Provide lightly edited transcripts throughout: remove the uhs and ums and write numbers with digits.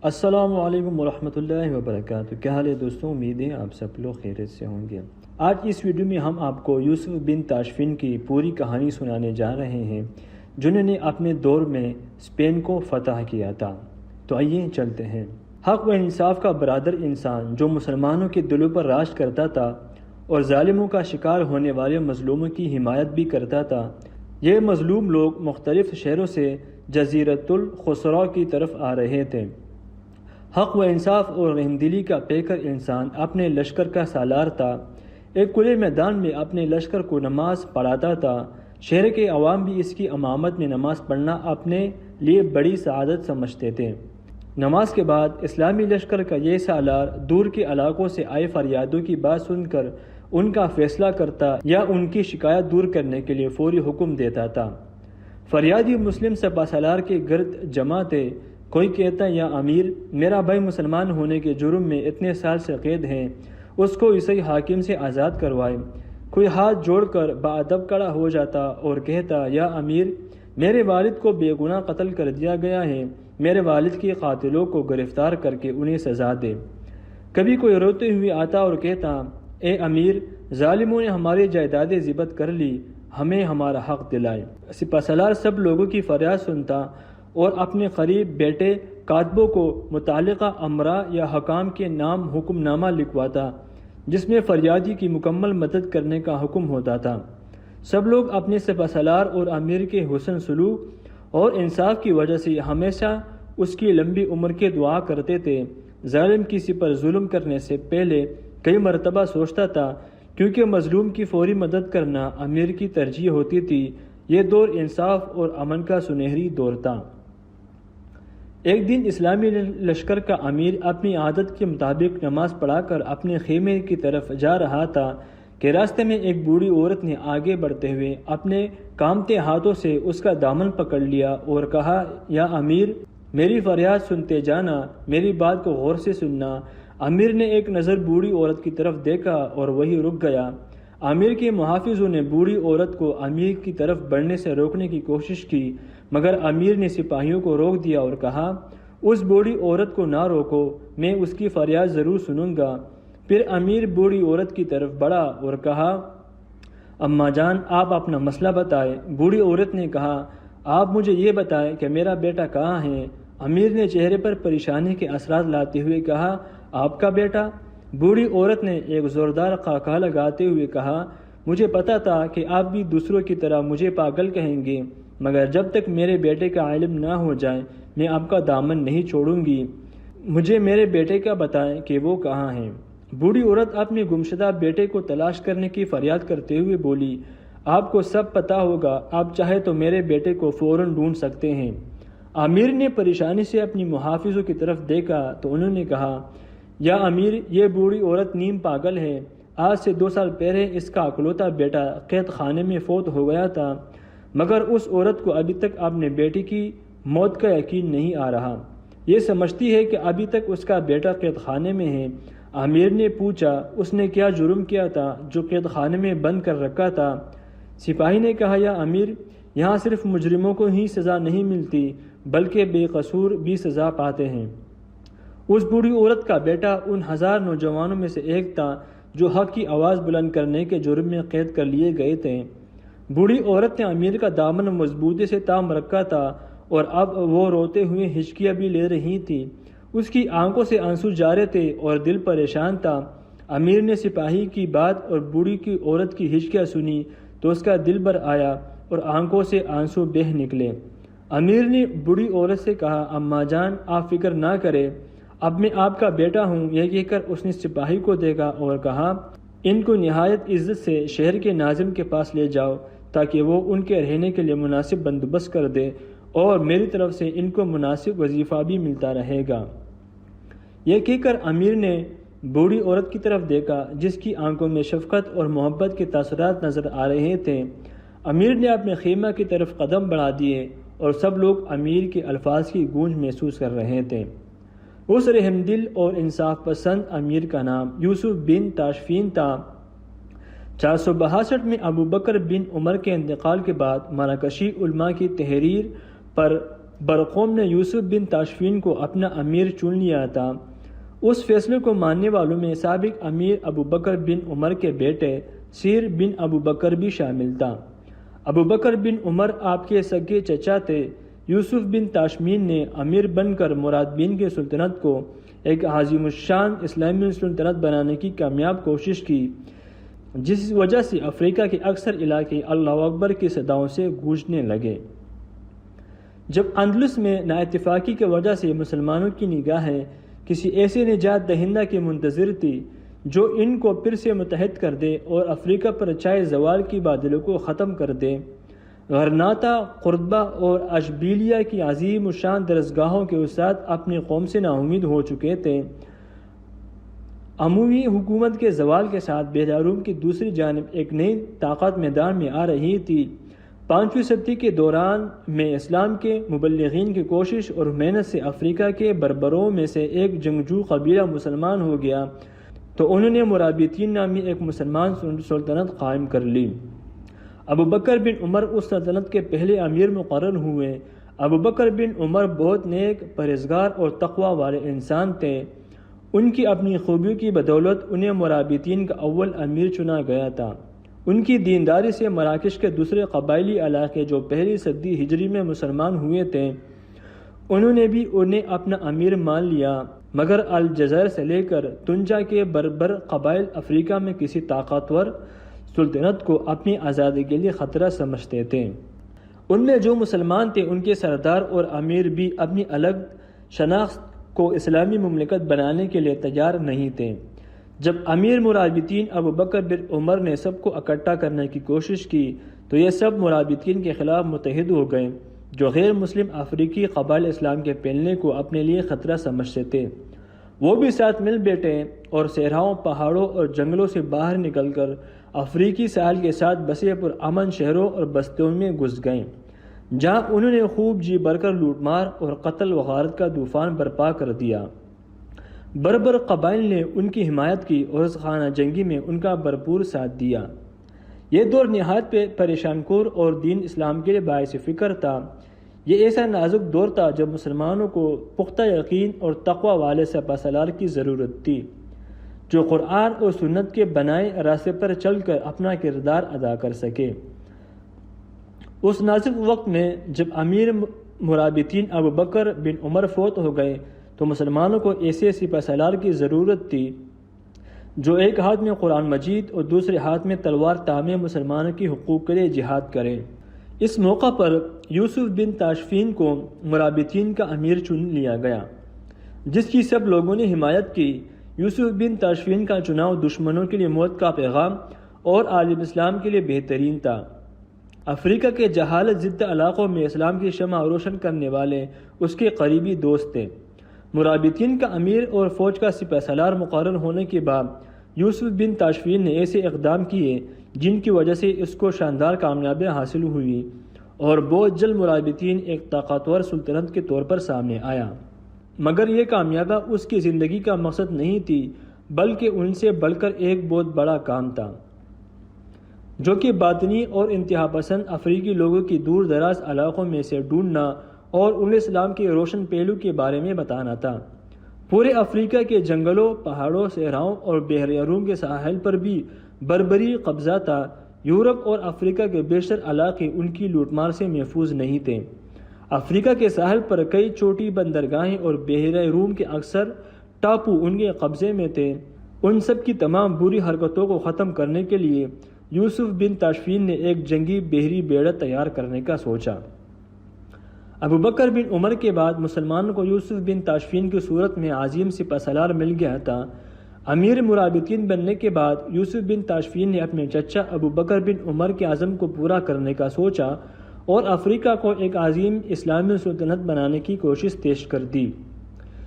السلام علیکم ورحمۃ اللہ وبرکاتہ۔ کیا حال ہے دوستوں؟ امید ہے آپ سب لوگ خیریت سے ہوں گے۔ آج اس ویڈیو میں ہم آپ کو یوسف بن تاشفین کی پوری کہانی سنانے جا رہے ہیں، جنہوں نے اپنے دور میں اسپین کو فتح کیا تھا۔ تو آئیے چلتے ہیں۔ حق و انصاف کا برادر انسان جو مسلمانوں کے دلوں پر راج کرتا تھا اور ظالموں کا شکار ہونے والے مظلوموں کی حمایت بھی کرتا تھا، یہ مظلوم لوگ مختلف شہروں سے جزیرۃ الخسرا کی طرف آ رہے تھے۔ حق و انصاف اور رحمدلی کا پیکر انسان اپنے لشکر کا سالار تھا۔ ایک کھلے میدان میں اپنے لشکر کو نماز پڑھاتا تھا۔ شہر کے عوام بھی اس کی امامت میں نماز پڑھنا اپنے لیے بڑی سعادت سمجھتے تھے۔ نماز کے بعد اسلامی لشکر کا یہ سالار دور کے علاقوں سے آئے فریادوں کی بات سن کر ان کا فیصلہ کرتا یا ان کی شکایت دور کرنے کے لیے فوری حکم دیتا تھا۔ فریادی مسلم سپہ سالار کے گرد جمع تھے۔ کوئی کہتا یا امیر، میرا بھائی مسلمان ہونے کے جرم میں اتنے سال سے قید ہے، اس کو عیسائی حاکم سے آزاد کروائے۔ کوئی ہاتھ جوڑ کر باادب کھڑا ہو جاتا اور کہتا یا امیر، میرے والد کو بے گناہ قتل کر دیا گیا ہے، میرے والد کے قاتلوں کو گرفتار کر کے انہیں سزا دے۔ کبھی کوئی روتے ہوئے آتا اور کہتا، اے امیر، ظالموں نے ہماری جائیدادیں ضبط کر لی، ہمیں ہمارا حق دلائے۔ سپہ سالار سب لوگوں کی فریاد سنتا اور اپنے قریب بیٹے کاتبوں کو متعلقہ امراء یا حکام کے نام حکم نامہ لکھواتا، جس میں فریادی کی مکمل مدد کرنے کا حکم ہوتا تھا۔ سب لوگ اپنے سپہ سالار اور امیر کے حسن سلوک اور انصاف کی وجہ سے ہمیشہ اس کی لمبی عمر کی دعا کرتے تھے۔ ظالم کسی پر ظلم کرنے سے پہلے کئی مرتبہ سوچتا تھا، کیونکہ مظلوم کی فوری مدد کرنا امیر کی ترجیح ہوتی تھی۔ یہ دور انصاف اور امن کا سنہری دور تھا۔ ایک دن اسلامی لشکر کا امیر اپنی عادت کے مطابق نماز پڑھا کر اپنے خیمے کی طرف جا رہا تھا کہ راستے میں ایک بوڑھی عورت نے آگے بڑھتے ہوئے اپنے کامتے ہاتھوں سے اس کا دامن پکڑ لیا اور کہا، یا امیر، میری فریاد سنتے جانا، میری بات کو غور سے سننا۔ امیر نے ایک نظر بوڑھی عورت کی طرف دیکھا اور وہی رک گیا۔ امیر کے محافظوں نے بوڑھی عورت کو امیر کی طرف بڑھنے سے روکنے کی کوشش کی، مگر امیر نے سپاہیوں کو روک دیا اور کہا، اس بوڑھی عورت کو نہ روکو، میں اس کی فریاد ضرور سنوں گا۔ پھر امیر بوڑھی عورت کی طرف بڑھا اور کہا، اماں جان، آپ اپنا مسئلہ بتائیں۔ بوڑھی عورت نے کہا، آپ مجھے یہ بتائیں کہ میرا بیٹا کہاں ہے؟ امیر نے چہرے پر پریشانی کے اثرات لاتے ہوئے کہا، آپ کا بیٹا؟ بوڑھی عورت نے ایک زوردار خاکہ لگاتے ہوئے کہا، مجھے پتا تھا کہ آپ بھی دوسروں کی طرح مجھے پاگل کہیں گے، مگر جب تک میرے بیٹے کا علم نہ ہو جائے میں آپ کا دامن نہیں چھوڑوں گی۔ مجھے میرے بیٹے کا بتائیں کہ وہ کہاں ہے۔ بوڑھی عورت اپنے گمشدہ بیٹے کو تلاش کرنے کی فریاد کرتے ہوئے بولی، آپ کو سب پتا ہوگا، آپ چاہے تو میرے بیٹے کو فوراً ڈھونڈ سکتے ہیں۔ امیر نے پریشانی سے اپنی محافظوں کی طرف دیکھا تو انہوں نے کہا، یا امیر، یہ بوڑھی عورت نیم پاگل ہے۔ آج سے 2 سال پہلے اس کا اکلوتا بیٹا قید خانے میں فوت ہو گیا تھا، مگر اس عورت کو ابھی تک اپنے بیٹے کی موت کا یقین نہیں آ رہا۔ یہ سمجھتی ہے کہ ابھی تک اس کا بیٹا قید خانے میں ہے۔ امیر نے پوچھا، اس نے کیا جرم کیا تھا جو قید خانے میں بند کر رکھا تھا؟ سپاہی نے کہا، یا امیر، یہاں صرف مجرموں کو ہی سزا نہیں ملتی بلکہ بے قصور بھی سزا پاتے ہیں۔ اس بوڑھی عورت کا بیٹا ان 1000 نوجوانوں میں سے ایک تھا جو حق کی آواز بلند کرنے کے جرم میں قید کر لیے گئے تھے۔ بوڑھی عورت نے امیر کا دامن مضبوطی سے تھام رکھا تھا اور اب وہ روتے ہوئے ہچکیاں بھی لے رہی تھی۔ اس کی آنکھوں سے آنسو جا رہے تھے اور دل پریشان تھا۔ امیر نے سپاہی کی بات اور بوڑھی کی عورت کی ہچکیاں سنی تو اس کا دل بھر آیا اور آنکھوں سے آنسو بہہ نکلے۔ امیر نے بوڑھی عورت سے کہا، اماں جان، آپ فکر نہ کریں، اب میں آپ کا بیٹا ہوں۔ یہ کہہ کر اس نے سپاہی کو دیکھا اور کہا، ان کو نہایت عزت سے شہر کے ناظم کے پاس لے جاؤ تاکہ وہ ان کے رہنے کے لیے مناسب بندوبست کر دے اور میری طرف سے ان کو مناسب وظیفہ بھی ملتا رہے گا۔ یہ کہہ کر امیر نے بوڑھی عورت کی طرف دیکھا جس کی آنکھوں میں شفقت اور محبت کے تاثرات نظر آ رہے تھے۔ امیر نے اپنے خیمہ کی طرف قدم بڑھا دیے اور سب لوگ امیر کے الفاظ کی گونج محسوس کر رہے تھے۔ اس رحم دل اور انصاف پسند امیر کا نام یوسف بن تاشفین تھا۔ 462 میں ابو بکر بن عمر کے انتقال کے بعد مراکشی علماء کی تحریر پر برقوم نے یوسف بن تاشفین کو اپنا امیر چن لیا تھا۔ اس فیصلے کو ماننے والوں میں سابق امیر ابو بکر بن عمر کے بیٹے سیر بن ابو بکر بھی شامل تھا۔ ابو بکر بن عمر آپ کے سگے چچا تھے۔ یوسف بن تاشفین نے امیر بن کر مراد بن کی سلطنت کو ایک عظیم الشان اسلامی سلطنت بنانے کی کامیاب کوشش کی، جس وجہ سے افریقہ کے اکثر علاقے اللہ اکبر کی صداؤں سے گونجنے لگے۔ جب اندلس میں نااتفاقی کی وجہ سے مسلمانوں کی نگاہیں کسی ایسے نجات دہندہ کی منتظر تھی جو ان کو پھر سے متحد کر دے اور افریقہ پر چھائے زوال کی بادلوں کو ختم کر دے، غرناطہ، قرطبہ اور اشبیلیہ کی عظیم الشان درسگاہوں کے استاد اپنی قوم سے نا امید ہو چکے تھے۔ اموی حکومت کے زوال کے ساتھ بیلاروم کی دوسری جانب ایک نئی طاقت میدان میں آ رہی تھی۔ 5ویں صدی کے دوران میں اسلام کے مبلغین کی کوشش اور محنت سے افریقہ کے بربروں میں سے ایک جنگجو قبیلہ مسلمان ہو گیا تو انہوں نے مرابطین نامی ایک مسلمان سلطنت قائم کر لی۔ ابو بکر بن عمر اس سلطنت کے پہلے امیر مقرر ہوئے۔ ابو بکر بن عمر بہت نیک، پرہیزگار اور تقوی والے انسان تھے۔ ان کی اپنی خوبیوں کی بدولت انہیں مرابطین کا اول امیر چنا گیا تھا۔ ان کی دینداری سے مراکش کے دوسرے قبائلی علاقے جو پہلی صدی ہجری میں مسلمان ہوئے تھے انہوں نے بھی انہیں اپنا امیر مان لیا، مگر الجزائر سے لے کر تنجا کے بربر قبائل افریقہ میں کسی طاقتور سلطنت کو اپنی آزادی کے لیے خطرہ سمجھتے تھے۔ ان میں جو مسلمان تھے ان کے سردار اور امیر بھی اپنی الگ شناخت کو اسلامی مملکت بنانے کے لیے تیار نہیں تھے۔ جب امیر مرابطین ابو بکر بن عمر نے سب کو اکٹھا کرنے کی کوشش کی تو یہ سب مرابطین کے خلاف متحد ہو گئے، جو غیر مسلم افریقی قبائل اسلام کے پھیلنے کو اپنے لیے خطرہ سمجھتے تھے۔ وہ بھی ساتھ مل بیٹھے اور صحراؤں، پہاڑوں اور جنگلوں سے باہر نکل کر افریقی ساحل کے ساتھ بسے پر امن شہروں اور بستیوں میں گھس گئے، جہاں انہوں نے خوب جی بھر کر لوٹ مار اور قتل و غارت کا طوفان برپا کر دیا۔ بربر قبائل نے ان کی حمایت کی اور اس خانہ جنگی میں ان کا بھرپور ساتھ دیا۔ یہ دور نہایت پریشان کور اور دین اسلام کے لیے باعث فکر تھا۔ یہ ایسا نازک دور تھا جب مسلمانوں کو پختہ یقین اور تقوی والے سپہ سالار کی ضرورت تھی، جو قرآن اور سنت کے بنائے راستے پر چل کر اپنا کردار ادا کر سکے۔ اس نازک وقت میں جب امیر مرابطین ابو بکر بن عمر فوت ہو گئے تو مسلمانوں کو ایسے سپہ سالار کی ضرورت تھی جو ایک ہاتھ میں قرآن مجید اور دوسرے ہاتھ میں تلوار تامے مسلمانوں کی حقوق کے لیے جہاد کرے۔ اس موقع پر یوسف بن تاشفین کو مرابطین کا امیر چن لیا گیا، جس کی سب لوگوں نے حمایت کی۔ یوسف بن تاشفین کا چناؤ دشمنوں کے لیے موت کا پیغام اور عالم اسلام کے لیے بہترین تھا۔ افریقہ کے جہالت زدہ علاقوں میں اسلام کی شمع روشن کرنے والے اس کے قریبی دوست تھے۔ مرابطین کا امیر اور فوج کا سپہ سالار مقرر ہونے کے بعد یوسف بن تاشفین نے ایسے اقدام کیے جن کی وجہ سے اس کو شاندار کامیابیاں حاصل ہوئی اور بہت جلد مرابطین ایک طاقتور سلطنت کے طور پر سامنے آیا۔ مگر یہ کامیابیاں اس کی زندگی کا مقصد نہیں تھی، بلکہ ان سے بڑھ کر ایک بہت بڑا کام تھا، جو کہ باطنی اور انتہا پسند افریقی لوگوں کی دور دراز علاقوں میں سے ڈھونڈنا اور انہیں اسلام کے روشن پہلو کے بارے میں بتانا تھا۔ پورے افریقہ کے جنگلوں، پہاڑوں، صحراؤں اور بحر روم کے ساحل پر بھی بربری قبضہ تھا۔ یورپ اور افریقہ کے بیشتر علاقے ان کی لوٹ مار سے محفوظ نہیں تھے۔ افریقہ کے ساحل پر کئی چھوٹی بندرگاہیں اور بحر روم کے اکثر ٹاپو ان کے قبضے میں تھے۔ ان سب کی تمام بری حرکتوں کو ختم کرنے کے لیے یوسف بن تاشفین نے ایک جنگی بحری بیڑا تیار کرنے کا سوچا۔ ابو بکر بن عمر کے بعد مسلمانوں کو یوسف بن تاشفین کی صورت میں عظیم سپہ سالار مل گیا تھا۔ امیر مرابطین بننے کے بعد یوسف بن تاشفین نے اپنے چچا ابو بکر بن عمر کے عزم کو پورا کرنے کا سوچا اور افریقہ کو ایک عظیم اسلامی سلطنت بنانے کی کوشش تیز کر دی۔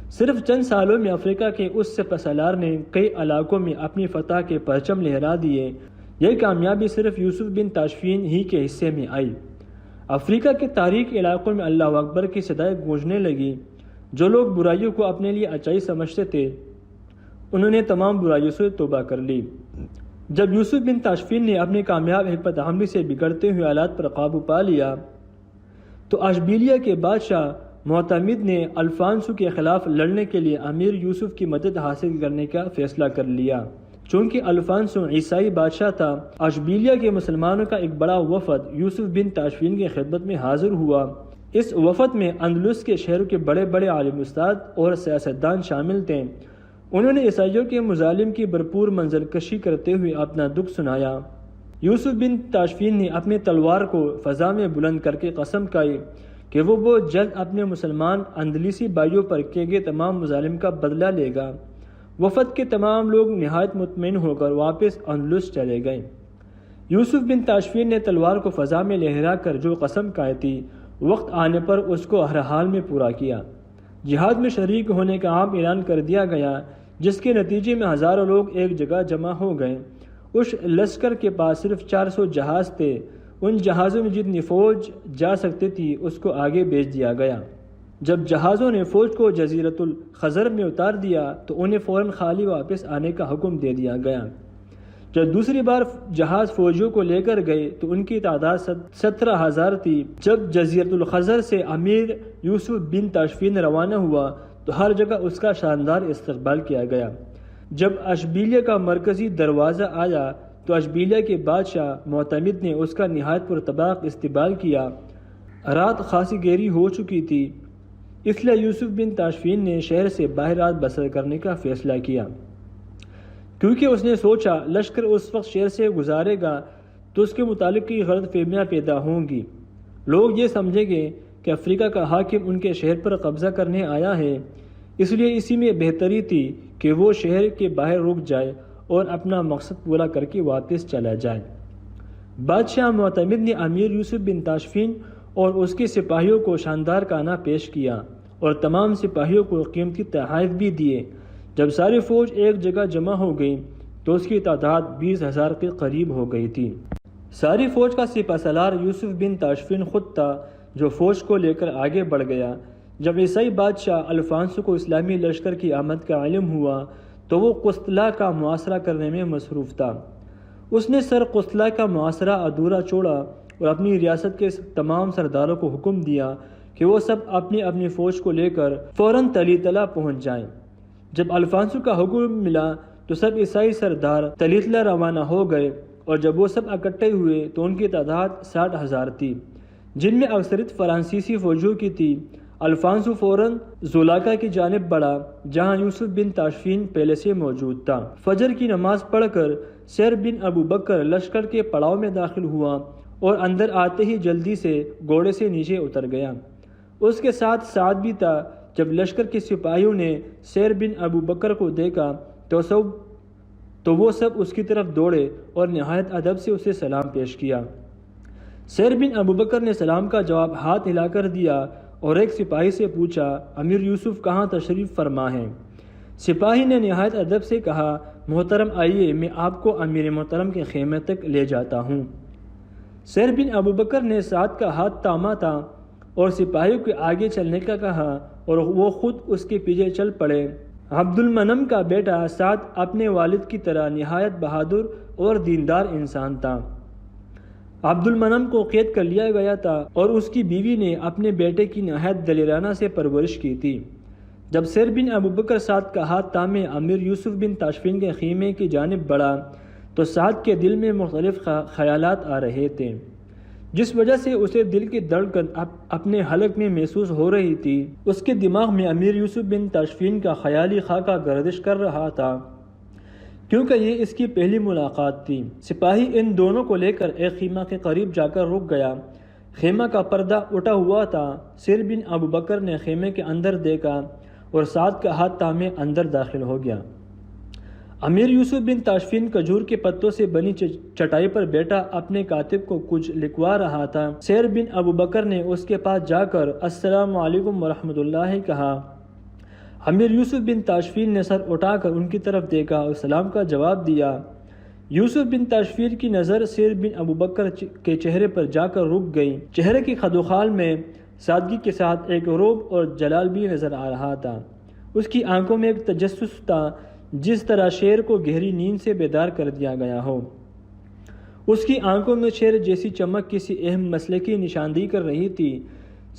صرف چند سالوں میں افریقہ کے اس سپہ سالار نے کئی علاقوں میں اپنی فتح کے پرچم لہرا دیے۔ یہ کامیابی صرف یوسف بن تاشفین ہی کے حصے میں آئی۔ افریقہ کے تاریخی علاقوں میں اللہ اکبر کی صدائیں گونجنے لگی۔ جو لوگ برائیوں کو اپنے لیے اچائی سمجھتے تھے انہوں نے تمام برائیوں سے توبہ کر لی۔ جب یوسف بن تاشفین نے اپنی کامیاب حکمت عملی سے بگڑتے ہوئے حالات پر قابو پا لیا تو اشبیلیہ کے بادشاہ معتمد نے الفانسو کے خلاف لڑنے کے لیے امیر یوسف کی مدد حاصل کرنے کا فیصلہ کر لیا۔ چونکہ الفانسو عیسائی بادشاہ تھا، اشبیلیہ کے مسلمانوں کا ایک بڑا وفد یوسف بن تاشفین کی خدمت میں حاضر ہوا۔ اس وفد میں اندلس کے شہروں کے بڑے بڑے عالم استاد اور سیاستدان شامل تھے۔ انہوں نے عیسائیوں کے مظالم کی بھرپور منظر کشی کرتے ہوئے اپنا دکھ سنایا۔ یوسف بن تاشفین نے اپنی تلوار کو فضا میں بلند کر کے قسم کھائی کہ وہ بہت جلد اپنے مسلمان اندلسی بھائیوں پر کیے گئے تمام مظالم کا بدلہ لے گا۔ وفد کے تمام لوگ نہایت مطمئن ہو کر واپس اندلس چلے گئے۔ یوسف بن تاشفین نے تلوار کو فضا میں لہرا کر جو قسم کھائی تھی، وقت آنے پر اس کو ہر حال میں پورا کیا۔ جہاد میں شریک ہونے کا عام اعلان کر دیا گیا، جس کے نتیجے میں ہزاروں لوگ ایک جگہ جمع ہو گئے۔ اس لشکر کے پاس صرف 400 جہاز تھے۔ ان جہازوں میں جتنی فوج جا سکتی تھی اس کو آگے بھیج دیا گیا۔ جب جہازوں نے فوج کو جزیرۃ الخضر میں اتار دیا تو انہیں فوراً خالی واپس آنے کا حکم دے دیا گیا۔ جب دوسری بار جہاز فوجیوں کو لے کر گئے تو ان کی تعداد 17,000 تھی۔ جب جزیرۃ الخضر سے امیر یوسف بن تاشفین روانہ ہوا تو ہر جگہ اس کا شاندار استقبال کیا گیا۔ جب اشبیلیہ کا مرکزی دروازہ آیا تو اشبیلیہ کے بادشاہ معتمد نے اس کا نہایت پرطباق استقبال کیا۔ رات خاصی گہری ہو چکی تھی، اس لیے یوسف بن تاشفین نے شہر سے باہر رات بسر کرنے کا فیصلہ کیا، کیونکہ اس نے سوچا لشکر اس وقت شہر سے گزارے گا تو اس کے متعلق کی غلط فہمیاں پیدا ہوں گی۔ لوگ یہ سمجھیں گے کہ افریقہ کا حاکم ان کے شہر پر قبضہ کرنے آیا ہے، اس لیے اسی میں بہتری تھی کہ وہ شہر کے باہر رک جائے اور اپنا مقصد پورا کر کے واپس چلا جائے۔ بادشاہ معتمد نے امیر یوسف بن تاشفین اور اس کے سپاہیوں کو شاندار کھانا پیش کیا اور تمام سپاہیوں کو قیمتی تحائف بھی دیے۔ جب ساری فوج ایک جگہ جمع ہو گئی تو اس کی تعداد 20,000 کے قریب ہو گئی تھی۔ ساری فوج کا سپہ سالار یوسف بن تاشفین خود تھا، جو فوج کو لے کر آگے بڑھ گیا۔ جب عیسائی بادشاہ الفانسو کو اسلامی لشکر کی آمد کا علم ہوا تو وہ قسطلہ کا محاصرہ کرنے میں مصروف تھا۔ اس نے سر قسطلہ کا محاصرہ ادھورا چھوڑا اور اپنی ریاست کے تمام سرداروں کو حکم دیا کہ وہ سب اپنی اپنی فوج کو لے کر فوراً تلیتلا پہنچ جائیں۔ جب الفانسو کا حکم ملا تو سب عیسائی سردار تلیتلا روانہ ہو گئے، اور جب وہ سب اکٹھے ہوئے تو ان کی تعداد 60,000 تھی، جن میں اکثریت فرانسیسی فوجیوں کی تھی۔ الفانسو فوراً زولاکا کی جانب بڑھا، جہاں یوسف بن تاشفین پہلے سے موجود تھا۔ فجر کی نماز پڑھ کر سیر بن ابو بکر لشکر کے پڑاؤ میں داخل ہوا اور اندر آتے ہی جلدی سے گھوڑے سے نیچے اتر گیا۔ اس کے ساتھ سعد بھی تھا۔ جب لشکر کے سپاہیوں نے سیر بن ابو بکر کو دیکھا تو وہ سب اس کی طرف دوڑے اور نہایت ادب سے اسے سلام پیش کیا۔ سیر بن ابو بکر نے سلام کا جواب ہاتھ ہلا کر دیا اور ایک سپاہی سے پوچھا، امیر یوسف کہاں تشریف فرما ہیں؟ سپاہی نے نہایت ادب سے کہا، محترم آئیے، میں آپ کو امیر محترم کے خیمے تک لے جاتا ہوں۔ سیر بن ابو بکر نے سعد کا ہاتھ تھاما تھا اور سپاہیوں کے آگے چلنے کا کہا اور وہ خود اس کے پیچھے چل پڑے۔ عبد المنم کا بیٹا سعد اپنے والد کی طرح نہایت بہادر اور دیندار انسان تھا۔ عبد المنم کو قید کر لیا گیا تھا اور اس کی بیوی نے اپنے بیٹے کی نہایت دلیرانہ سے پرورش کی تھی۔ جب سیر بن ابو بکر سعد کا ہاتھ تھامے امیر یوسف بن تاشفین کے خیمے کی جانب بڑھا تو سعد کے دل میں مختلف خیالات آ رہے تھے، جس وجہ سے اسے دل کی دھڑکن اپنے حلق میں محسوس ہو رہی تھی۔ اس کے دماغ میں امیر یوسف بن تاشفین کا خیالی خاکہ گردش کر رہا تھا، کیونکہ یہ اس کی پہلی ملاقات تھی۔ سپاہی ان دونوں کو لے کر ایک خیمہ کے قریب جا کر رک گیا۔ خیمہ کا پردہ اٹھا ہوا تھا۔ سیر بن ابو بکر نے خیمے کے اندر دیکھا اور سعد کا ہاتھ تھامے اندر داخل ہو گیا۔ امیر یوسف بن تاشفین کھجور کے پتوں سے بنی چٹائی پر بیٹھا اپنے کاتب کو کچھ لکھوا رہا تھا۔ سیر بن ابو بکر نے اس کے پاس جا کر السلام علیکم ورحمۃ اللہ کہا۔ امیر یوسف بن تاشفین نے سر اٹھا کر ان کی طرف دیکھا اور سلام کا جواب دیا۔ یوسف بن تاشفین کی نظر سیر بن ابو بکر کے چہرے پر جا کر رک گئی۔ چہرے کی خد و خال میں سادگی کے ساتھ ایک رعب اور جلال بھی نظر آ رہا تھا۔ اس کی آنکھوں میں ایک تجسس تھا، جس طرح شیر کو گہری نیند سے بیدار کر دیا گیا ہو۔ اس کی آنکھوں میں شیر جیسی چمک کسی اہم مسئلے کی نشاندہی کر رہی تھی۔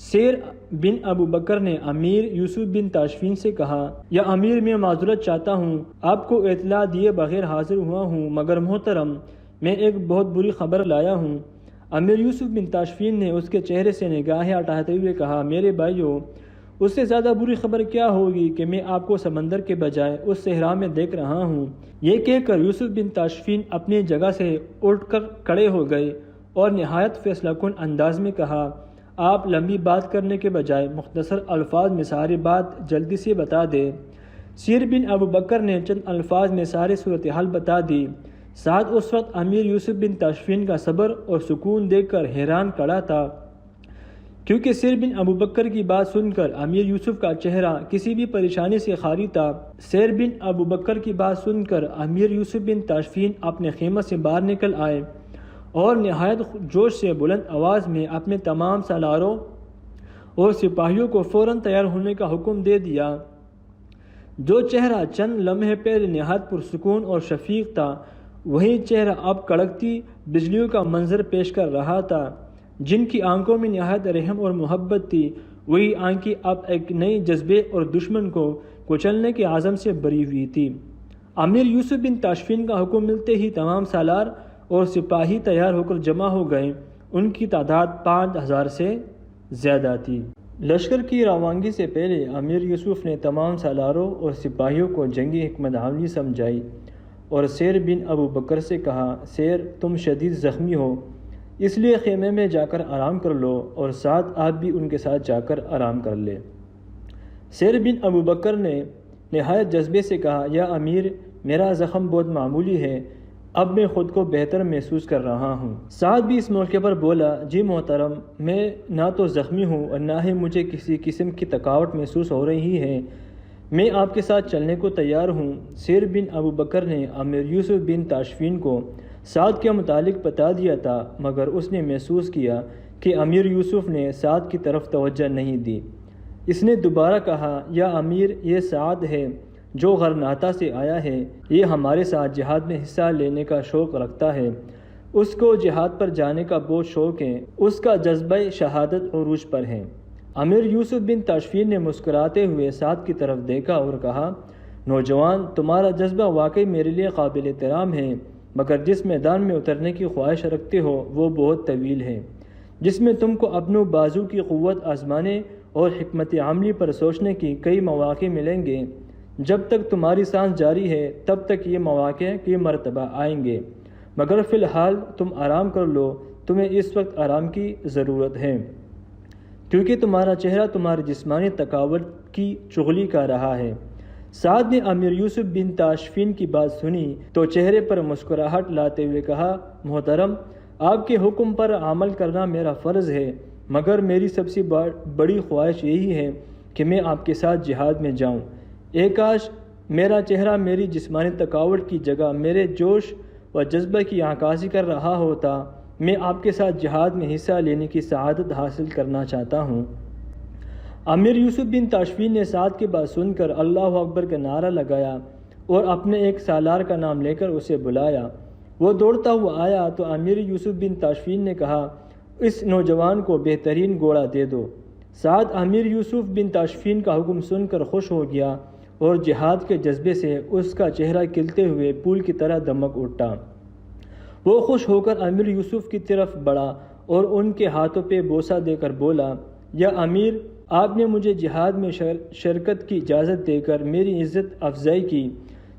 سیر بن ابو بکر نے امیر یوسف بن تاشفین سے کہا، یا امیر میں معذرت چاہتا ہوں، آپ کو اطلاع دیے بغیر حاضر ہوا ہوں، مگر محترم میں ایک بہت بری خبر لایا ہوں۔ امیر یوسف بن تاشفین نے اس کے چہرے سے نگاہیں ہٹاتے ہوئے کہا، میرے بھائیو، اس سے زیادہ بری خبر کیا ہوگی کہ میں آپ کو سمندر کے بجائے اس صحرا میں دیکھ رہا ہوں۔ یہ کہہ کر یوسف بن تاشفین اپنی جگہ سے اٹھ کر کھڑے ہو گئے اور نہایت فیصلہ کن انداز میں کہا، آپ لمبی بات کرنے کے بجائے مختصر الفاظ میں ساری بات جلدی سے بتا دے۔ سیر بن ابو بکر نے چند الفاظ میں ساری صورتحال بتا دی۔ سعد اس وقت امیر یوسف بن تاشفین کا صبر اور سکون دیکھ کر حیران کھڑا تھا، کیونکہ سیر بن ابو بکر کی بات سن کر امیر یوسف کا چہرہ کسی بھی پریشانی سے خالی تھا۔ سیر بن ابو بکر کی بات سن کر امیر یوسف بن تاشفین اپنے خیمہ سے باہر نکل آئے اور نہایت جوش سے بلند آواز میں اپنے تمام سالاروں اور سپاہیوں کو فوراً تیار ہونے کا حکم دے دیا۔ جو چہرہ چند لمحے پہلے نہایت پرسکون اور شفیق تھا، وہی چہرہ اب کڑکتی بجلیوں کا منظر پیش کر رہا تھا۔ جن کی آنکھوں میں نہایت رحم اور محبت تھی، وہی آنکھیں اب ایک نئی جذبے اور دشمن کو کچلنے کے عزم سے بھری ہوئی تھی۔ امیر یوسف بن تاشفین کا حکم ملتے ہی تمام سالار اور سپاہی تیار ہو کر جمع ہو گئے۔ ان کی تعداد 5000 سے زیادہ تھی۔ لشکر کی روانگی سے پہلے امیر یوسف نے تمام سالاروں اور سپاہیوں کو جنگی حکمت عملی سمجھائی اور سیر بن ابو بکر سے کہا، سیر تم شدید زخمی ہو، اس لیے خیمے میں جا کر آرام کر لو، اور ساتھ آپ بھی ان کے ساتھ جا کر آرام کر لے۔ سیر بن ابو بکر نے نہایت جذبے سے کہا، یا امیر میرا زخم بہت معمولی ہے، اب میں خود کو بہتر محسوس کر رہا ہوں۔ سعد بھی اس موقع پر بولا، جی محترم، میں نہ تو زخمی ہوں اور نہ ہی مجھے کسی قسم کی تھکاوٹ محسوس ہو رہی ہے، میں آپ کے ساتھ چلنے کو تیار ہوں۔ سیر بن ابو بکر نے امیر یوسف بن تاشفین کو سعد کے متعلق بتا دیا تھا، مگر اس نے محسوس کیا کہ امیر یوسف نے سعد کی طرف توجہ نہیں دی۔ اس نے دوبارہ کہا، یا امیر یہ سعد ہے جو غرناطہ سے آیا ہے، یہ ہمارے ساتھ جہاد میں حصہ لینے کا شوق رکھتا ہے، اس کو جہاد پر جانے کا بہت شوق ہے، اس کا جذبہ شہادت عروج پر ہے۔ امیر یوسف بن تاشفین نے مسکراتے ہوئے سعد کی طرف دیکھا اور کہا، نوجوان، تمہارا جذبہ واقعی میرے لیے قابل احترام ہے، مگر جس میدان میں اترنے کی خواہش رکھتے ہو وہ بہت طویل ہے، جس میں تم کو اپنوں بازو کی قوت آزمانے اور حکمت عملی پر سوچنے کی کئی مواقع ملیں گے۔ جب تک تمہاری سانس جاری ہے تب تک یہ مواقع کئی مرتبہ آئیں گے، مگر فی الحال تم آرام کر لو، تمہیں اس وقت آرام کی ضرورت ہے، کیونکہ تمہارا چہرہ تمہاری جسمانی تھکاوٹ کی چغلی کر رہا ہے۔ سعد نے امیر یوسف بن تاشفین کی بات سنی تو چہرے پر مسکراہٹ لاتے ہوئے کہا، محترم، آپ کے حکم پر عمل کرنا میرا فرض ہے، مگر میری سب سے بڑی خواہش یہی ہے کہ میں آپ کے ساتھ جہاد میں جاؤں۔ کاش میرا چہرہ میری جسمانی تھکاوٹ کی جگہ میرے جوش و جذبہ کی عکاسی کر رہا ہوتا۔ میں آپ کے ساتھ جہاد میں حصہ لینے کی سعادت حاصل کرنا چاہتا ہوں۔ امیر یوسف بن تاشفین نے سعد کی بات سن کر اللہ اکبر کا نعرہ لگایا اور اپنے ایک سالار کا نام لے کر اسے بلایا۔ وہ دوڑتا ہوا آیا تو امیر یوسف بن تاشفین نے کہا، اس نوجوان کو بہترین گھوڑا دے دو۔ سعد امیر یوسف بن تاشفین کا حکم سن کر خوش ہو گیا اور جہاد کے جذبے سے اس کا چہرہ کھلتے ہوئے پھول کی طرح دمک اٹھا۔ وہ خوش ہو کر امیر یوسف کی طرف بڑھا اور ان کے ہاتھوں پہ بوسہ دے کر بولا، یا امیر، آپ نے مجھے جہاد میں شرکت کی اجازت دے کر میری عزت افزائی کی۔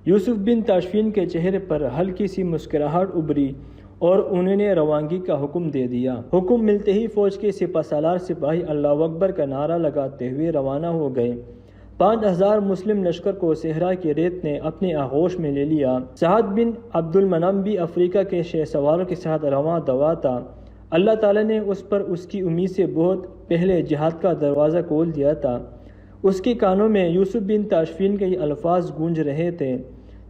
یوسف بن تاشفین کے چہرے پر ہلکی سی مسکراہٹ ابھری اور انہوں نے روانگی کا حکم دے دیا۔ حکم ملتے ہی فوج کے سپہ سالار سپاہی اللہ اکبر کا نعرہ لگاتے ہوئے روانہ ہو گئے۔ 5000 مسلم لشکر کو صحرا کی ریت نے اپنے آغوش میں لے لیا۔ سعد بن عبد المنم بھی افریقہ کے شہ سواروں کے ساتھ رواں دوا تھا۔ اللہ تعالیٰ نے اس پر اس کی امید سے بہت پہلے جہاد کا دروازہ کھول دیا تھا۔ اس کے کانوں میں یوسف بن تاشفین کے یہ الفاظ گونج رہے تھے،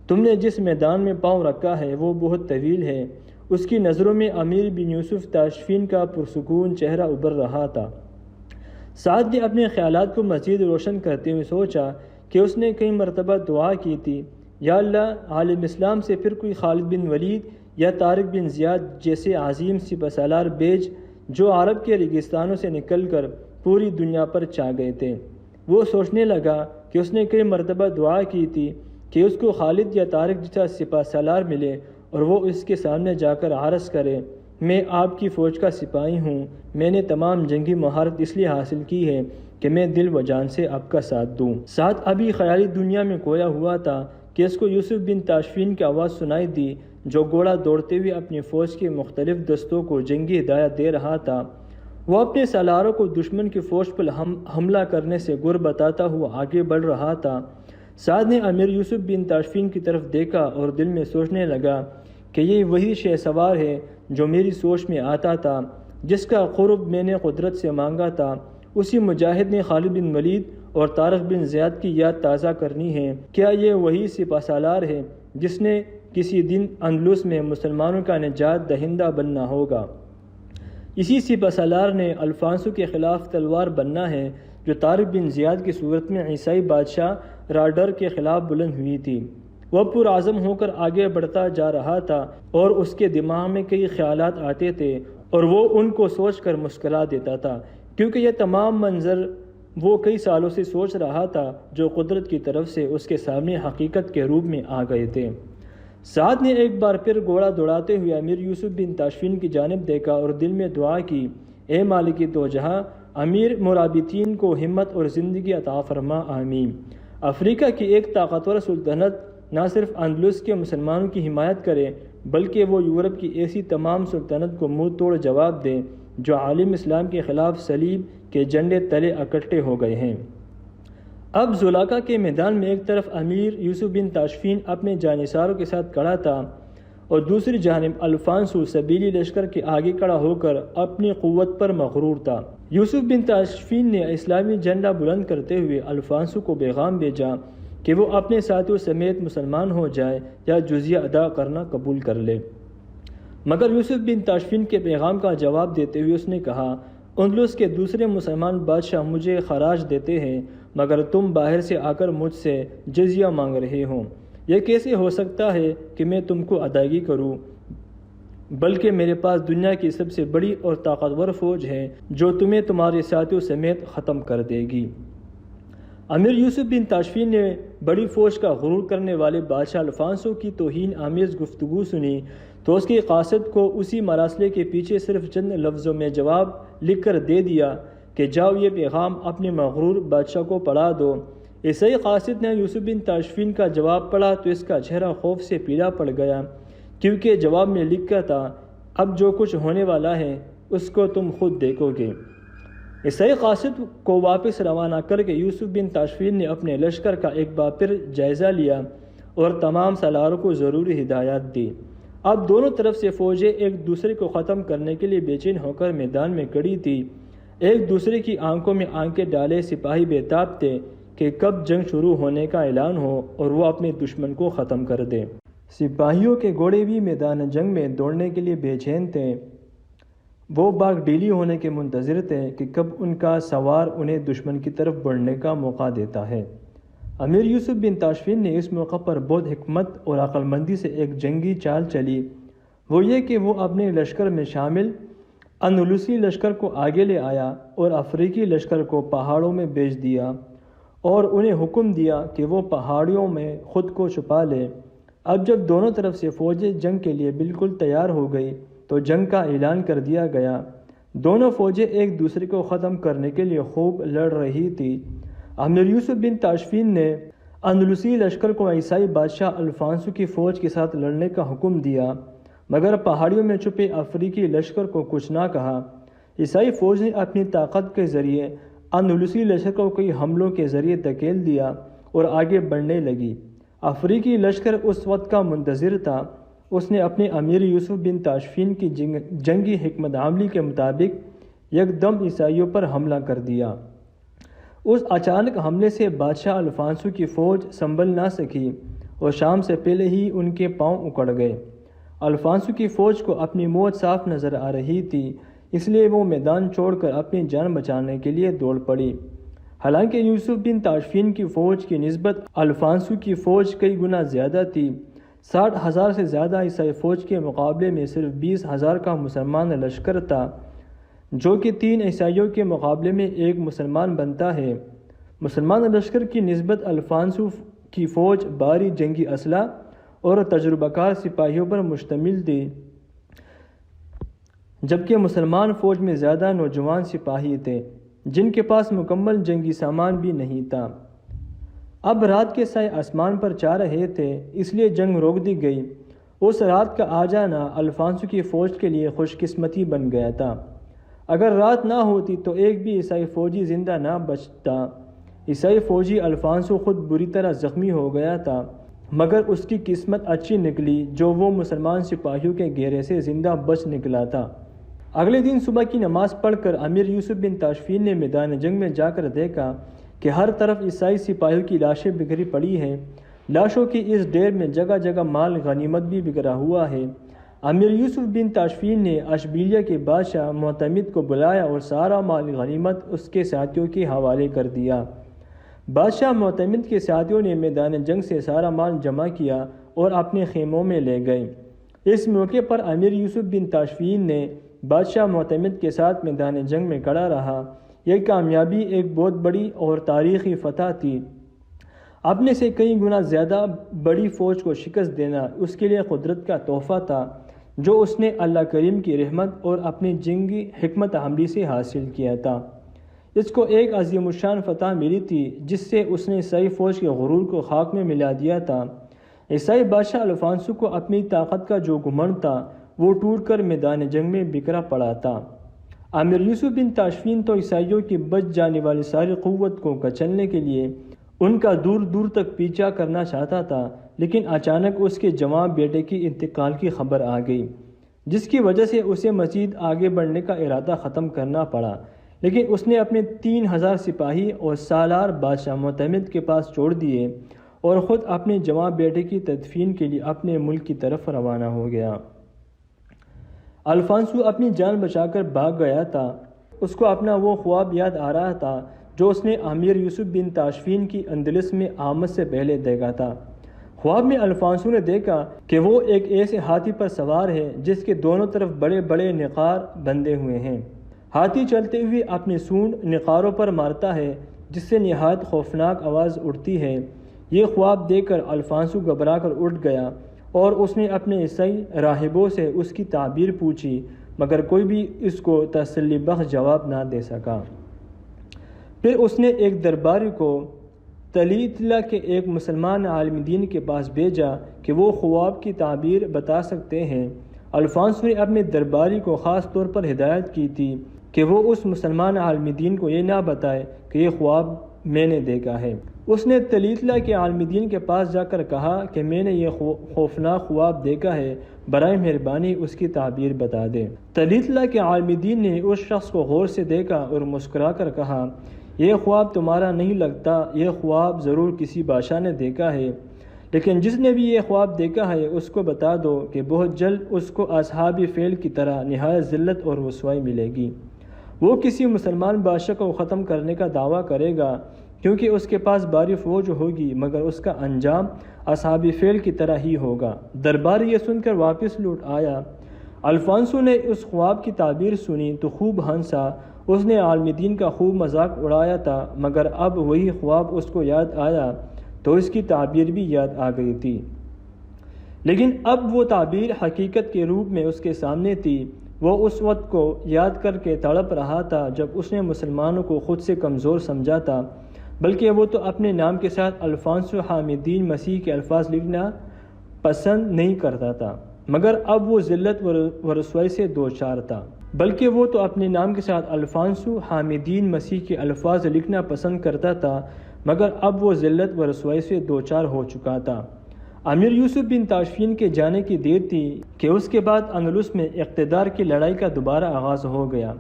تم نے جس میدان میں پاؤں رکھا ہے وہ بہت طویل ہے۔ اس کی نظروں میں امیر بن یوسف تاشفین کا پرسکون چہرہ ابھر رہا تھا۔ سعد نے اپنے خیالات کو مزید روشن کرتے ہوئے سوچا کہ اس نے کئی مرتبہ دعا کی تھی، یا اللہ، عالم اسلام سے پھر کوئی خالد بن ولید یا طارق بن زیاد جیسے عظیم سپہ سالار بھیج جو عرب کے ریگستانوں سے نکل کر پوری دنیا پر چھا گئے تھے۔ وہ سوچنے لگا کہ اس نے کئی مرتبہ دعا کی تھی کہ اس کو خالد یا طارق جیسا سپہ سالار ملے اور وہ اس کے سامنے جا کر عرض کرے، میں آپ کی فوج کا سپاہی ہوں، میں نے تمام جنگی مہارت اس لیے حاصل کی ہے کہ میں دل و جان سے آپ کا ساتھ دوں۔ ساتھ ابھی خیالی دنیا میں کھویا ہوا تھا کہ اس کو یوسف بن تاشفین کی آواز سنائی دی، جو گھوڑا دوڑتے ہوئے اپنی فوج کے مختلف دستوں کو جنگی ہدایت دے رہا تھا۔ وہ اپنے سالاروں کو دشمن کی فوج پر حملہ کرنے سے گر بتاتا ہوا آگے بڑھ رہا تھا۔ سعد نے امیر یوسف بن تاشفین کی طرف دیکھا اور دل میں سوچنے لگا کہ یہ وہی شہ سوار ہے جو میری سوچ میں آتا تھا، جس کا قرب میں نے قدرت سے مانگا تھا۔ اسی مجاہد نے خالد بن ولید اور طارق بن زیاد کی یاد تازہ کرنی ہے۔ کیا یہ وہی سپہ سالار ہے جس نے کسی دن اندلس میں مسلمانوں کا نجات دہندہ بننا ہوگا؟ اسی سپہ سالار نے الفانسو کے خلاف تلوار بننا ہے جو طارق بن زیاد کی صورت میں عیسائی بادشاہ راڈر کے خلاف بلند ہوئی تھی۔ وہ پرعزم ہو کر آگے بڑھتا جا رہا تھا اور اس کے دماغ میں کئی خیالات آتے تھے اور وہ ان کو سوچ کر مسکرا دیتا تھا، کیونکہ یہ تمام منظر وہ کئی سالوں سے سوچ رہا تھا جو قدرت کی طرف سے اس کے سامنے حقیقت کے روپ میں آ گئے تھے۔ سعد نے ایک بار پھر گھوڑا دوڑاتے ہوئے امیر یوسف بن تاشفین کی جانب دیکھا اور دل میں دعا کی، اے مالک دو جہاں، امیر مرابطین کو ہمت اور زندگی عطا فرما، آمین۔ افریقہ کی ایک طاقتور سلطنت نہ صرف اندلس کے مسلمانوں کی حمایت کرے بلکہ وہ یورپ کی ایسی تمام سلطنت کو منہ توڑ جواب دے جو عالم اسلام کے خلاف صلیب کے جھنڈے تلے اکٹھے ہو گئے ہیں۔ اب زلاقہ کے میدان میں ایک طرف امیر یوسف بن تاشفین اپنے جانثاروں کے ساتھ کھڑا تھا اور دوسری جانب الفانسو سبیلی لشکر کے آگے کھڑا ہو کر اپنی قوت پر مغرور تھا۔ یوسف بن تاشفین نے اسلامی جھنڈا بلند کرتے ہوئے الفانسو کو پیغام بھیجا کہ وہ اپنے ساتھیوں سمیت مسلمان ہو جائے یا جزیہ ادا کرنا قبول کر لے، مگر یوسف بن تاشفین کے پیغام کا جواب دیتے ہوئے اس نے کہا، اندلس کے دوسرے مسلمان بادشاہ مجھے خراج دیتے ہیں مگر تم باہر سے آ کر مجھ سے جزیہ مانگ رہے ہو۔ یہ کیسے ہو سکتا ہے کہ میں تم کو ادائیگی کروں، بلکہ میرے پاس دنیا کی سب سے بڑی اور طاقتور فوج ہے جو تمہیں تمہارے ساتھیوں سمیت ختم کر دے گی۔ امیر یوسف بن تاشفین نے بڑی فوج کا غرور کرنے والے بادشاہ الفانسو کی توہین آمیز گفتگو سنی تو اس کے قاصد کو اسی مراسلے کے پیچھے صرف چند لفظوں میں جواب لکھ کر دے دیا کہ جاؤ یہ پیغام اپنے مغرور بادشاہ کو پڑھا دو۔ عیسائی قاصد نے یوسف بن تاشفین کا جواب پڑھا تو اس کا چہرہ خوف سے پیلا پڑ گیا، کیونکہ جواب میں لکھا تھا، اب جو کچھ ہونے والا ہے اس کو تم خود دیکھو گے۔ عیسائی قاصد کو واپس روانہ کر کے یوسف بن تاشفین نے اپنے لشکر کا ایک بار پھر جائزہ لیا اور تمام سالاروں کو ضروری ہدایات دی۔ اب دونوں طرف سے فوجیں ایک دوسرے کو ختم کرنے کے لیے بے چین ہو کر میدان میں کھڑی تھی۔ ایک دوسرے کی آنکھوں میں آنکھیں ڈالے سپاہی بے تاب تھے کہ کب جنگ شروع ہونے کا اعلان ہو اور وہ اپنے دشمن کو ختم کر دے۔ سپاہیوں کے گھوڑے بھی میدان جنگ میں دوڑنے کے لیے بے چین تھے۔ وہ باغ ڈیلی ہونے کے منتظر تھے کہ کب ان کا سوار انہیں دشمن کی طرف بڑھنے کا موقع دیتا ہے۔ امیر یوسف بن تاشفین نے اس موقع پر بہت حکمت اور عقل مندی سے ایک جنگی چال چلی، وہ یہ کہ وہ اپنے لشکر میں شامل اندلسی لشکر کو آگے لے آیا اور افریقی لشکر کو پہاڑوں میں بھیج دیا اور انہیں حکم دیا کہ وہ پہاڑیوں میں خود کو چھپا لے۔ اب جب دونوں طرف سے فوجیں جنگ کے لیے بالکل تیار ہو گئی تو جنگ کا اعلان کر دیا گیا۔ دونوں فوجیں ایک دوسرے کو ختم کرنے کے لیے خوب لڑ رہی تھی۔ امیر یوسف بن تاشفین نے اندلسی لشکر کو عیسائی بادشاہ الفانسو کی فوج کے ساتھ لڑنے کا حکم دیا، مگر پہاڑیوں میں چھپے افریقی لشکر کو کچھ نہ کہا۔ عیسائی فوج نے اپنی طاقت کے ذریعے اندلسی لشکر کو کئی حملوں کے ذریعے دھکیل دیا اور آگے بڑھنے لگی۔ افریقی لشکر اس وقت کا منتظر تھا۔ اس نے اپنے امیر یوسف بن تاشفین کی جنگی حکمت عملی کے مطابق یکدم عیسائیوں پر حملہ کر دیا۔ اس اچانک حملے سے بادشاہ الفانسو کی فوج سنبھل نہ سکی اور شام سے پہلے ہی ان کے پاؤں اکڑ گئے۔ الفانسو کی فوج کو اپنی موت صاف نظر آ رہی تھی، اس لیے وہ میدان چھوڑ کر اپنی جان بچانے کے لیے دوڑ پڑی۔ حالانکہ یوسف بن تاشفین کی فوج کی نسبت الفانسو کی فوج کئی گنا زیادہ تھی۔ 60,000 سے زیادہ عیسائی فوج کے مقابلے میں صرف 20,000 کا مسلمان لشکر تھا جو کہ 3 عیسائیوں کے مقابلے میں ایک مسلمان بنتا ہے۔ مسلمان لشکر کی نسبت الفانسو کی فوج بھاری جنگی اسلحہ اور تجربہ کار سپاہیوں پر مشتمل تھی، جبکہ مسلمان فوج میں زیادہ نوجوان سپاہی تھے جن کے پاس مکمل جنگی سامان بھی نہیں تھا۔ اب رات کے سائے آسمان پر چھا رہے تھے، اس لیے جنگ روک دی گئی۔ اس رات کا آ جانا الفانسو کی فوج کے لیے خوش قسمتی بن گیا تھا۔ اگر رات نہ ہوتی تو ایک بھی عیسائی فوجی زندہ نہ بچتا۔ عیسائی فوجی الفانسو خود بری طرح زخمی ہو گیا تھا، مگر اس کی قسمت اچھی نکلی جو وہ مسلمان سپاہیوں کے گھیرے سے زندہ بچ نکلا تھا۔ اگلے دن صبح کی نماز پڑھ کر امیر یوسف بن تاشفین نے میدان جنگ میں جا کر دیکھا کہ ہر طرف عیسائی سپاہیوں کی لاشیں بکھری پڑی ہیں۔ لاشوں کی اس ڈھیر میں جگہ جگہ مال غنیمت بھی بکھرا ہوا ہے۔ امیر یوسف بن تاشفین نے اشبیلیہ کے بادشاہ معتمد کو بلایا اور سارا مال غنیمت اس کے ساتھیوں کے حوالے کر دیا۔ بادشاہ معتمد کے ساتھیوں نے میدان جنگ سے سارا مال جمع کیا اور اپنے خیموں میں لے گئے۔ اس موقع پر امیر یوسف بن تاشفین نے بادشاہ معتمد کے ساتھ میدان جنگ میں کھڑا رہا۔ یہ کامیابی ایک بہت بڑی اور تاریخی فتح تھی۔ اپنے سے کئی گنا زیادہ بڑی فوج کو شکست دینا اس کے لیے قدرت کا تحفہ تھا جو اس نے اللہ کریم کی رحمت اور اپنی جنگی حکمت عملی سے حاصل کیا تھا۔ اس کو ایک عظیم الشان فتح ملی تھی جس سے اس نے عیسائی فوج کے غرور کو خاک میں ملا دیا تھا۔ عیسائی بادشاہ الفانسو کو اپنی طاقت کا جو گھمنڈ تھا وہ ٹوٹ کر میدان جنگ میں بکھرا پڑا تھا۔ امیر یوسف بن تاشفین تو عیسائیوں کی بچ جانے والی ساری قوت کو کچلنے کے لیے ان کا دور دور تک پیچھا کرنا چاہتا تھا، لیکن اچانک اس کے جوان بیٹے کی انتقال کی خبر آ گئی، جس کی وجہ سے اسے مزید آگے بڑھنے کا ارادہ ختم کرنا پڑا۔ لیکن اس نے اپنے 3000 سپاہی اور سالار بادشاہ معتمد کے پاس چھوڑ دیے اور خود اپنے جوان بیٹے کی تدفین کے لیے اپنے ملک کی طرف روانہ ہو گیا۔ الفانسو اپنی جان بچا کر بھاگ گیا تھا۔ اس کو اپنا وہ خواب یاد آ رہا تھا جو اس نے امیر یوسف بن تاشفین کی اندلس میں آمد سے پہلے دیکھا تھا۔ خواب میں الفانسو نے دیکھا کہ وہ ایک ایسے ہاتھی پر سوار ہے جس کے دونوں طرف بڑے بڑے نقار بندھے ہوئے ہیں۔ ہاتھی چلتے ہوئے اپنی سونڈ نقاروں پر مارتا ہے جس سے نہایت خوفناک آواز اٹھتی ہے۔ یہ خواب دیکھ کر الفانسو گھبرا کر اٹھ گیا اور اس نے اپنے عیسائی راہبوں سے اس کی تعبیر پوچھی، مگر کوئی بھی اس کو تسلی بخش جواب نہ دے سکا۔ پھر اس نے ایک درباری کو تلیتلا کے ایک مسلمان عالم دین کے پاس بھیجا کہ وہ خواب کی تعبیر بتا سکتے ہیں۔ الفانسو نے اپنے درباری کو خاص طور پر ہدایت کی تھی کہ وہ اس مسلمان عالم دین کو یہ نہ بتائے کہ یہ خواب میں نے دیکھا ہے۔ اس نے تلیتلا کے عالم دین کے پاس جا کر کہا کہ میں نے یہ خوفناک خواب دیکھا ہے، برائے مہربانی اس کی تعبیر بتا دے۔ تلیتلا کے عالم دین نے اس شخص کو غور سے دیکھا اور مسکرا کر کہا، یہ خواب تمہارا نہیں لگتا، یہ خواب ضرور کسی بادشاہ نے دیکھا ہے، لیکن جس نے بھی یہ خواب دیکھا ہے اس کو بتا دو کہ بہت جلد اس کو اصحاب فیل کی طرح نہایت ذلت اور رسوائی ملے گی۔ وہ کسی مسلمان بادشاہ کو ختم کرنے کا دعویٰ کرے گا کیونکہ اس کے پاس بھاری فوج ہوگی، مگر اس کا انجام اصحاب فیل کی طرح ہی ہوگا۔ درباری یہ سن کر واپس لوٹ آیا۔ الفانسو نے اس خواب کی تعبیر سنی تو خوب ہنسا۔ اس نے عالم دین کا خوب مذاق اڑایا تھا، مگر اب وہی خواب اس کو یاد آیا تو اس کی تعبیر بھی یاد آ گئی تھی، لیکن اب وہ تعبیر حقیقت کے روپ میں اس کے سامنے تھی۔ وہ اس وقت کو یاد کر کے تڑپ رہا تھا جب اس نے مسلمانوں کو خود سے کمزور سمجھا تھا، بلکہ وہ تو اپنے نام کے ساتھ الفانسو حامدین مسیح کے الفاظ لکھنا پسند نہیں کرتا تھا، مگر اب وہ ذلت و رسوائی سے دوچار تھا۔ بلکہ وہ تو اپنے نام کے ساتھ الفانسو حامدین مسیح کے الفاظ لکھنا پسند کرتا تھا، مگر اب وہ ذلت و رسوائی سے دوچار ہو چکا تھا۔ امیر یوسف بن تاشفین کے جانے کی دیر تھی کہ اس کے بعد اندلس میں اقتدار کی لڑائی کا دوبارہ آغاز ہو گیا۔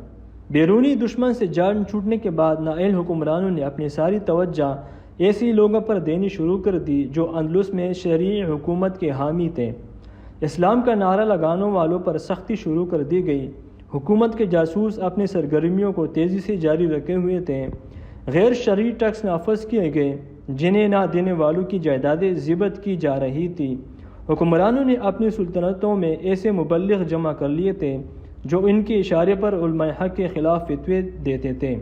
بیرونی دشمن سے جان چھوٹنے کے بعد نااہل حکمرانوں نے اپنی ساری توجہ ایسی لوگوں پر دینی شروع کر دی جو اندلس میں شرعی حکومت کے حامی تھے۔ اسلام کا نعرہ لگانے والوں پر سختی شروع کر دی گئی۔ حکومت کے جاسوس اپنی سرگرمیوں کو تیزی سے جاری رکھے ہوئے تھے۔ غیر شرعی ٹیکس نافذ کیے گئے جنہیں نہ دینے والوں کی جائیدادیں ضبط کی جا رہی تھی۔ حکمرانوں نے اپنی سلطنتوں میں ایسے مبلغ جمع کر لیے تھے جو ان کے اشارے پر علماء حق کے خلاف فتوے دیتے تھے۔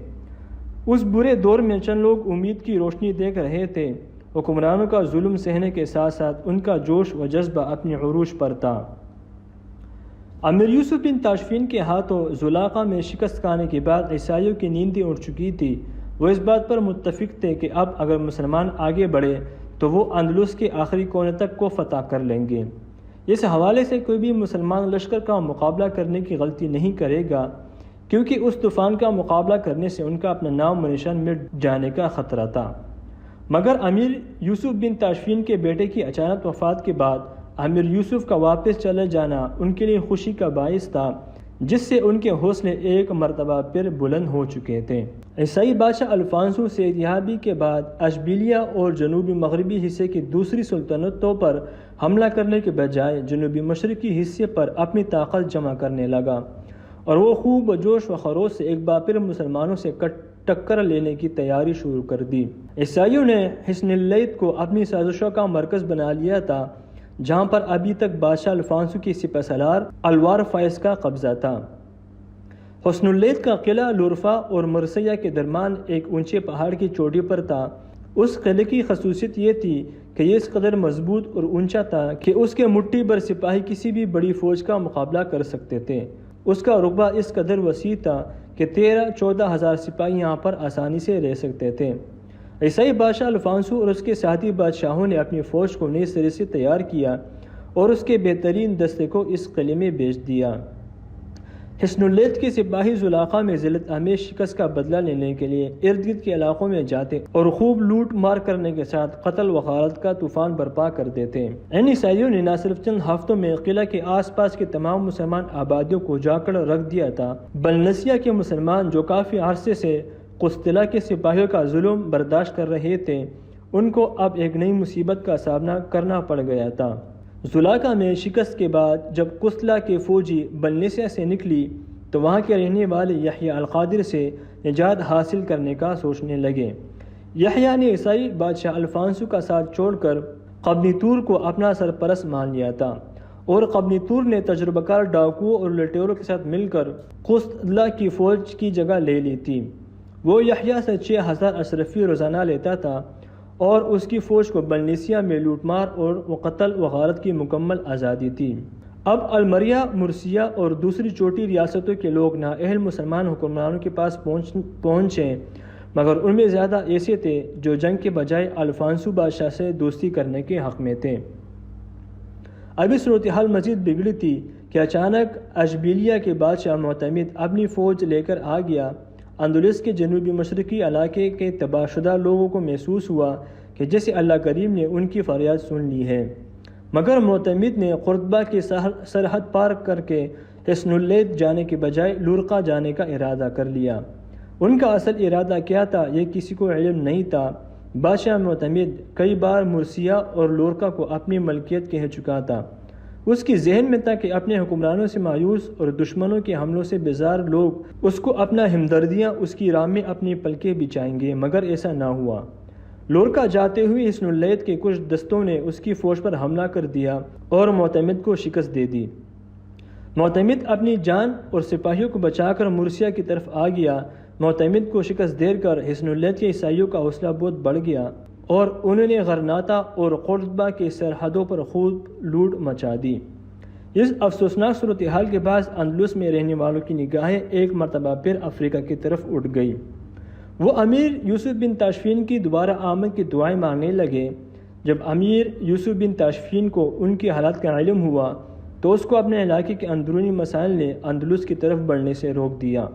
اس برے دور میں چند لوگ امید کی روشنی دیکھ رہے تھے۔ حکمرانوں کا ظلم سہنے کے ساتھ ساتھ ان کا جوش و جذبہ اپنی عروج پر تھا۔ امیر یوسف بن تاشفین کے ہاتھوں زلاقہ میں شکست کھانے کے بعد عیسائیوں کی نیندیں اٹھ چکی تھی۔ وہ اس بات پر متفق تھے کہ اب اگر مسلمان آگے بڑھے تو وہ اندلس کے آخری کونے تک کو فتح کر لیں گے۔ اس حوالے سے کوئی بھی مسلمان لشکر کا مقابلہ کرنے کی غلطی نہیں کرے گا، کیونکہ اس طوفان کا مقابلہ کرنے سے ان کا اپنا نام و نشان مٹ جانے کا خطرہ تھا۔ مگر امیر یوسف بن تاشفین کے بیٹے کی اچانک وفات کے بعد امیر یوسف کا واپس چلے جانا ان کے لیے خوشی کا باعث تھا، جس سے ان کے حوصلے ایک مرتبہ پھر بلند ہو چکے تھے۔ عیسائی بادشاہ الفانسو سے اتحادی کے بعد اشبیلیہ اور جنوبی مغربی حصے کی دوسری سلطنتوں پر حملہ کرنے کے بجائے جنوبی مشرقی حصے پر اپنی طاقت جمع کرنے لگا، اور وہ خوب و جوش و خروش سے ایک بار پھر مسلمانوں سے ٹکر لینے کی تیاری شروع کر دی۔ عیسائیوں نے حصن اللیث کو اپنی سازشوں کا مرکز بنا لیا تھا، جہاں پر ابھی تک بادشاہ الفانسو کی سپہ سالار الوار فائز کا قبضہ تھا۔ حصن اللیث کا قلعہ لورفا اور مرسیہ کے درمیان ایک اونچے پہاڑ کی چوٹی پر تھا۔ اس قلعے کی خصوصیت یہ تھی کہ یہ اس قدر مضبوط اور اونچا تھا کہ اس کے مٹھی بھر سپاہی کسی بھی بڑی فوج کا مقابلہ کر سکتے تھے۔ اس کا رقبہ اس قدر وسیع تھا کہ 13-14 ہزار سپاہی یہاں پر آسانی سے رہ سکتے تھے۔ عیسائی بادشاہ الفانسو اور اس کے ساتھی بادشاہوں نے اپنی فوج کو نئے سرے سے تیار کیا اور اس کے بہترین دستے کو اس قلعے میں بھیج دیا۔ حصن اللیث کے سپاہی زلاقہ میں ذلت آمیز شکست کا بدلہ لینے کے لیے ارد گرد کے علاقوں میں جاتے اور خوب لوٹ مار کرنے کے ساتھ قتل و غارت کا طوفان برپا کر دیتے۔ ان عیسائیوں نے نہ صرف چند ہفتوں میں قلعہ کے آس پاس کے تمام مسلمان آبادیوں کو جا کر رکھ دیا تھا، بلنسیہ کے مسلمان جو کافی عرصے سے قسطلہ کے سپاہیوں کا ظلم برداشت کر رہے تھے، ان کو اب ایک نئی مصیبت کا سامنا کرنا پڑ گیا تھا۔ زلاقہ میں شکست کے بعد جب قسطلہ کے فوجی بلنسیہ سے نکلی تو وہاں کے رہنے والے یحییٰ القادر سے نجات حاصل کرنے کا سوچنے لگے۔ یحییٰ نے عیسائی بادشاہ الفانسو کا ساتھ چھوڑ کر قبنیتور کو اپنا سرپرست مان لیا تھا، اور قبنیتور نے تجربہ کار ڈاکوؤں اور لٹیروں کے ساتھ مل کر قسطلہ کی فوج کی جگہ لے لی تھی۔ وہ یحییٰ سے 6000 اشرفی روزانہ لیتا تھا اور اس کی فوج کو بلنسیہ میں لوٹ مار اور قتل و غارت کی مکمل آزادی تھی۔ اب المریہ، مرسیہ اور دوسری چھوٹی ریاستوں کے لوگ نااہل مسلمان حکمرانوں کے پاس پہنچے، مگر ان میں زیادہ ایسے تھے جو جنگ کے بجائے الفانسو بادشاہ سے دوستی کرنے کے حق میں تھے۔ ابھی صورتحال مزید بگڑی تھی کہ اچانک اشبیلیہ کے بادشاہ معتمد اپنی فوج لے کر آ گیا۔ اندلس کے جنوبی مشرقی علاقے کے تباہ شدہ لوگوں کو محسوس ہوا کہ جیسے اللہ کریم نے ان کی فریاد سن لی ہے، مگر معتمد نے قرطبہ کی سرحد پار کر کے حصن اللیث جانے کے بجائے لورقہ جانے کا ارادہ کر لیا۔ ان کا اصل ارادہ کیا تھا یہ کسی کو علم نہیں تھا۔ بادشاہ معتمد کئی بار مرسیہ اور لورقہ کو اپنی ملکیت کہہ چکا تھا۔ اس کی ذہن میں تھا کہ اپنے حکمرانوں سے مایوس اور دشمنوں کے حملوں سے بیزار لوگ اس کو اپنا ہمدردیاں اس کی راہ میں اپنی پلکیں بچھائیں گے، مگر ایسا نہ ہوا۔ لورقہ جاتے ہوئے حصن اللیث کے کچھ دستوں نے اس کی فوج پر حملہ کر دیا اور معتمد کو شکست دے دی۔ معتمد اپنی جان اور سپاہیوں کو بچا کر مرسیہ کی طرف آ گیا۔ معتمد کو شکست دے کر حصن اللیث کے عیسائیوں کا حوصلہ بہت بڑھ گیا اور انہوں نے غرناطہ اور قرطبہ کی سرحدوں پر خوب لوٹ مچا دی۔ اس افسوسناک صورتحال کے بعد اندلس میں رہنے والوں کی نگاہیں ایک مرتبہ پھر افریقہ کی طرف اٹھ گئی۔ وہ امیر یوسف بن تاشفین کی دوبارہ آمد کی دعائیں مانگنے لگے۔ جب امیر یوسف بن تاشفین کو ان کی حالت کا علم ہوا تو اس کو اپنے علاقے کے اندرونی مسائل نے اندلس کی طرف بڑھنے سے روک دیا،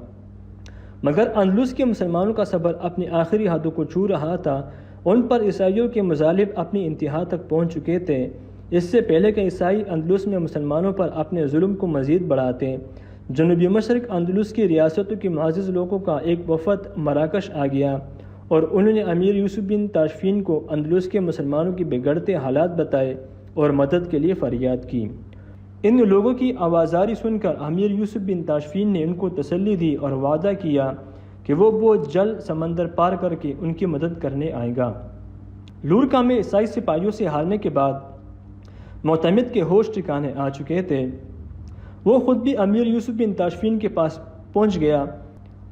مگر اندلس کے مسلمانوں کا صبر اپنی آخری حدوں کو چھو رہا تھا۔ ان پر عیسائیوں کے مظالم اپنی انتہا تک پہنچ چکے تھے۔ اس سے پہلے کہ عیسائی اندلس میں مسلمانوں پر اپنے ظلم کو مزید بڑھاتے، جنوبی مشرق اندلس کی ریاستوں کے معزز لوگوں کا ایک وفد مراکش آ گیا اور انہوں نے امیر یوسف بن تاشفین کو اندلس کے مسلمانوں کی بگڑتے حالات بتائے اور مدد کے لیے فریاد کی۔ ان لوگوں کی آوازاری سن کر امیر یوسف بن تاشفین نے ان کو تسلی دی اور وعدہ کیا کہ وہ بہت جلد سمندر پار کر کے ان کی مدد کرنے آئے گا۔ لورقہ میں عیسائی سپاہیوں سے ہارنے کے بعد معتمد کے ہوش ٹھکانے آ چکے تھے۔ وہ خود بھی امیر یوسف بن تاشفین کے پاس پہنچ گیا۔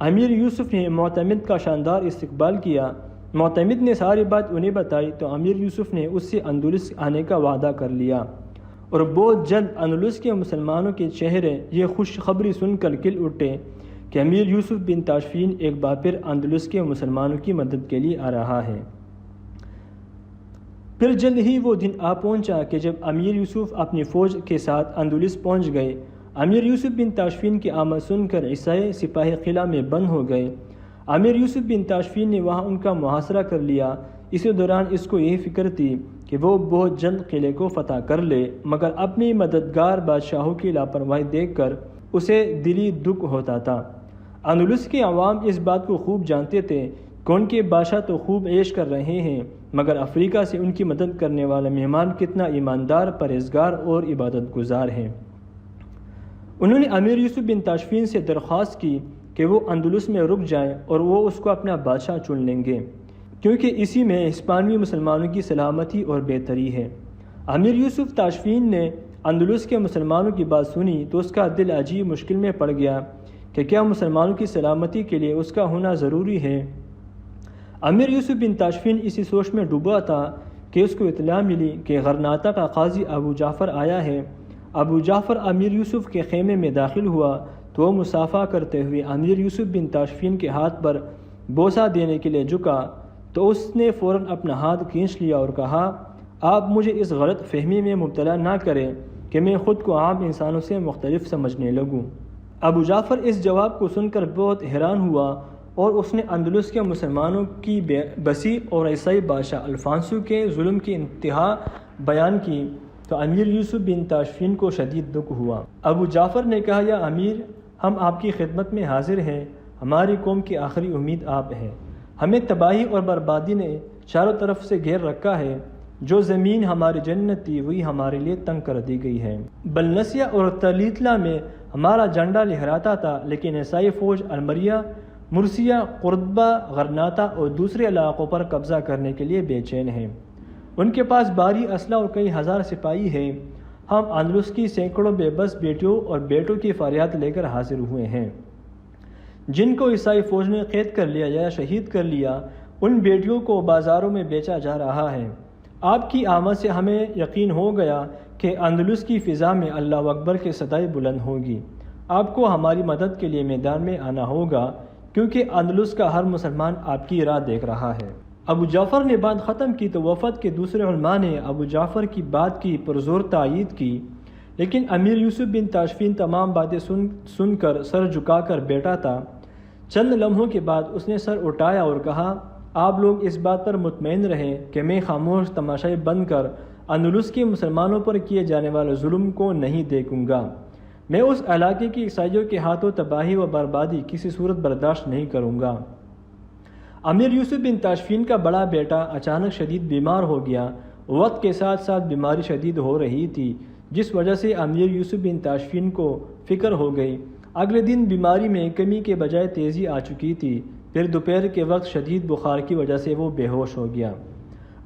امیر یوسف نے معتمد کا شاندار استقبال کیا۔ معتمد نے ساری بات انہیں بتائی تو امیر یوسف نے اس سے اندلس آنے کا وعدہ کر لیا، اور بہت جلد اندلس کے مسلمانوں کے چہرے یہ خوشخبری سن کر کھل اٹھے کہ امیر یوسف بن تاشفین ایک بار پھر اندلس کے مسلمانوں کی مدد کے لیے آ رہا ہے۔ پھر جلد ہی وہ دن آ پہنچا کہ جب امیر یوسف اپنی فوج کے ساتھ اندلس پہنچ گئے۔ امیر یوسف بن تاشفین کی آمد سن کر عیسائی سپاہی قلعہ میں بند ہو گئے۔ امیر یوسف بن تاشفین نے وہاں ان کا محاصرہ کر لیا۔ اسی دوران اس کو یہی فکر تھی کہ وہ بہت جلد قلعے کو فتح کر لے، مگر اپنی مددگار بادشاہوں کی لاپرواہی دیکھ کر اسے دلی دکھ ہوتا تھا۔ اندلس کے عوام اس بات کو خوب جانتے تھے کہ ان کے بادشاہ تو خوب عیش کر رہے ہیں، مگر افریقہ سے ان کی مدد کرنے والا مہمان کتنا ایماندار، پرہیزگار اور عبادت گزار ہیں۔ انہوں نے امیر یوسف بن تاشفین سے درخواست کی کہ وہ اندلس میں رک جائیں اور وہ اس کو اپنا بادشاہ چن لیں گے، کیونکہ اسی میں ہسپانوی مسلمانوں کی سلامتی اور بہتری ہے۔ امیر یوسف تاشفین نے اندلس کے مسلمانوں کی بات سنی تو اس کا دل عجیب مشکل میں پڑ گیا کہ کیا مسلمانوں کی سلامتی کے لیے اس کا ہونا ضروری ہے۔ امیر یوسف بن تاشفین اسی سوچ میں ڈوبا تھا کہ اس کو اطلاع ملی کہ غرناطہ کا قاضی ابو جعفر آیا ہے۔ ابو جعفر امیر یوسف کے خیمے میں داخل ہوا تو وہ مصافحہ کرتے ہوئے امیر یوسف بن تاشفین کے ہاتھ پر بوسہ دینے کے لیے جھکا تو اس نے فوراً اپنا ہاتھ کھینچ لیا اور کہا، آپ مجھے اس غلط فہمی میں مبتلا نہ کریں کہ میں خود کو عام انسانوں سے مختلف سمجھنے لگوں۔ ابو جعفر اس جواب کو سن کر بہت حیران ہوا اور اس نے اندلس کے مسلمانوں کی بے بسی اور عیسائی بادشاہ الفانسو کے ظلم کی انتہا بیان کی تو امیر یوسف بن تاشفین کو شدید دکھ ہوا۔ ابو جعفر نے کہا، یا امیر، ہم آپ کی خدمت میں حاضر ہیں، ہماری قوم کی آخری امید آپ ہیں، ہمیں تباہی اور بربادی نے چاروں طرف سے گھیر رکھا ہے، جو زمین ہماری جنت تھی وہی ہمارے لیے تنگ کر دی گئی ہے۔ بلنسیا اور تلیتلا میں ہمارا جھنڈا لہراتا تھا، لیکن عیسائی فوج المریہ، مرسیہ، قردبہ، غرناطہ اور دوسرے علاقوں پر قبضہ کرنے کے لیے بے چین ہیں۔ ان کے پاس بھاری اسلحہ اور کئی ہزار سپاہی ہیں۔ ہم اندلس کی سینکڑوں بے بس بیٹیوں اور بیٹوں کی فریاد لے کر حاضر ہوئے ہیں، جن کو عیسائی فوج نے قید کر لیا یا شہید کر لیا۔ ان بیٹیوں کو بازاروں میں بیچا جا رہا ہے۔ آپ کی آمد سے ہمیں یقین ہو گیا کہ اندلس کی فضا میں اللہ اکبر کے صدائیں بلند ہوگی۔ آپ کو ہماری مدد کے لیے میدان میں آنا ہوگا، کیونکہ اندلس کا ہر مسلمان آپ کی راہ دیکھ رہا ہے۔ ابو جعفر نے بات ختم کی تو وفد کے دوسرے علماء نے ابو جعفر کی بات کی پرزور تائید کی، لیکن امیر یوسف بن تاشفین تمام باتیں سن کر سر جھکا کر بیٹھا تھا۔ چند لمحوں کے بعد اس نے سر اٹھایا اور کہا، آپ لوگ اس بات پر مطمئن رہیں کہ میں خاموش تماشائی بن کر اندلس کے مسلمانوں پر کیے جانے والے ظلم کو نہیں دیکھوں گا۔ میں اس علاقے کی عیسائیوں کے ہاتھوں تباہی و بربادی کسی صورت برداشت نہیں کروں گا۔ امیر یوسف بن تاشفین کا بڑا بیٹا اچانک شدید بیمار ہو گیا۔ وقت کے ساتھ ساتھ بیماری شدید ہو رہی تھی، جس وجہ سے امیر یوسف بن تاشفین کو فکر ہو گئی۔ اگلے دن بیماری میں کمی کے بجائے تیزی آ چکی تھی۔ پھر دوپہر کے وقت شدید بخار کی وجہ سے وہ بے ہوش ہو گیا۔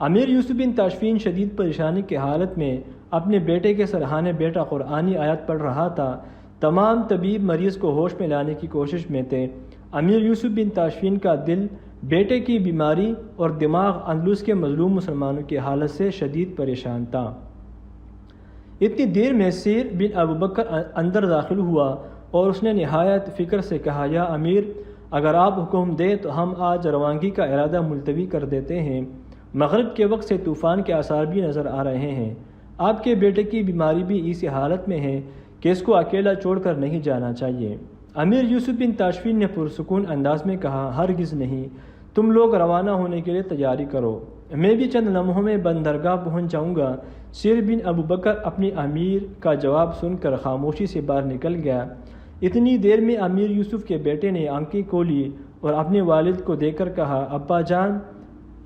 امیر یوسف بن تاشفین شدید پریشانی کی حالت میں اپنے بیٹے کے سرہانے بیٹا قرآنی آیات پڑھ رہا تھا۔ تمام طبیب مریض کو ہوش میں لانے کی کوشش میں تھے۔ امیر یوسف بن تاشفین کا دل بیٹے کی بیماری اور دماغ اندلس کے مظلوم مسلمانوں کی حالت سے شدید پریشان تھا۔ اتنی دیر میں سیر بن ابو بکر اندر داخل ہوا اور اس نے نہایت فکر سے کہا، یا امیر، اگر آپ حکم دیں تو ہم آج روانگی کا ارادہ ملتوی کر دیتے ہیں۔ مغرب کے وقت سے طوفان کے آثار بھی نظر آ رہے ہیں۔ آپ کے بیٹے کی بیماری بھی اسی حالت میں ہے کہ اس کو اکیلا چھوڑ کر نہیں جانا چاہیے۔ امیر یوسف بن تاشفین نے پرسکون انداز میں کہا، ہرگز نہیں، تم لوگ روانہ ہونے کے لیے تیاری کرو، میں بھی چند لمحوں میں بندرگاہ پہنچ جاؤں گا۔ سیر بن ابو بکر اپنی امیر کا جواب سن کر خاموشی سے باہر نکل گیا۔ اتنی دیر میں امیر یوسف کے بیٹے نے آنکھیں کھولی اور اپنے والد کو دیکھ کر کہا، ابا جان،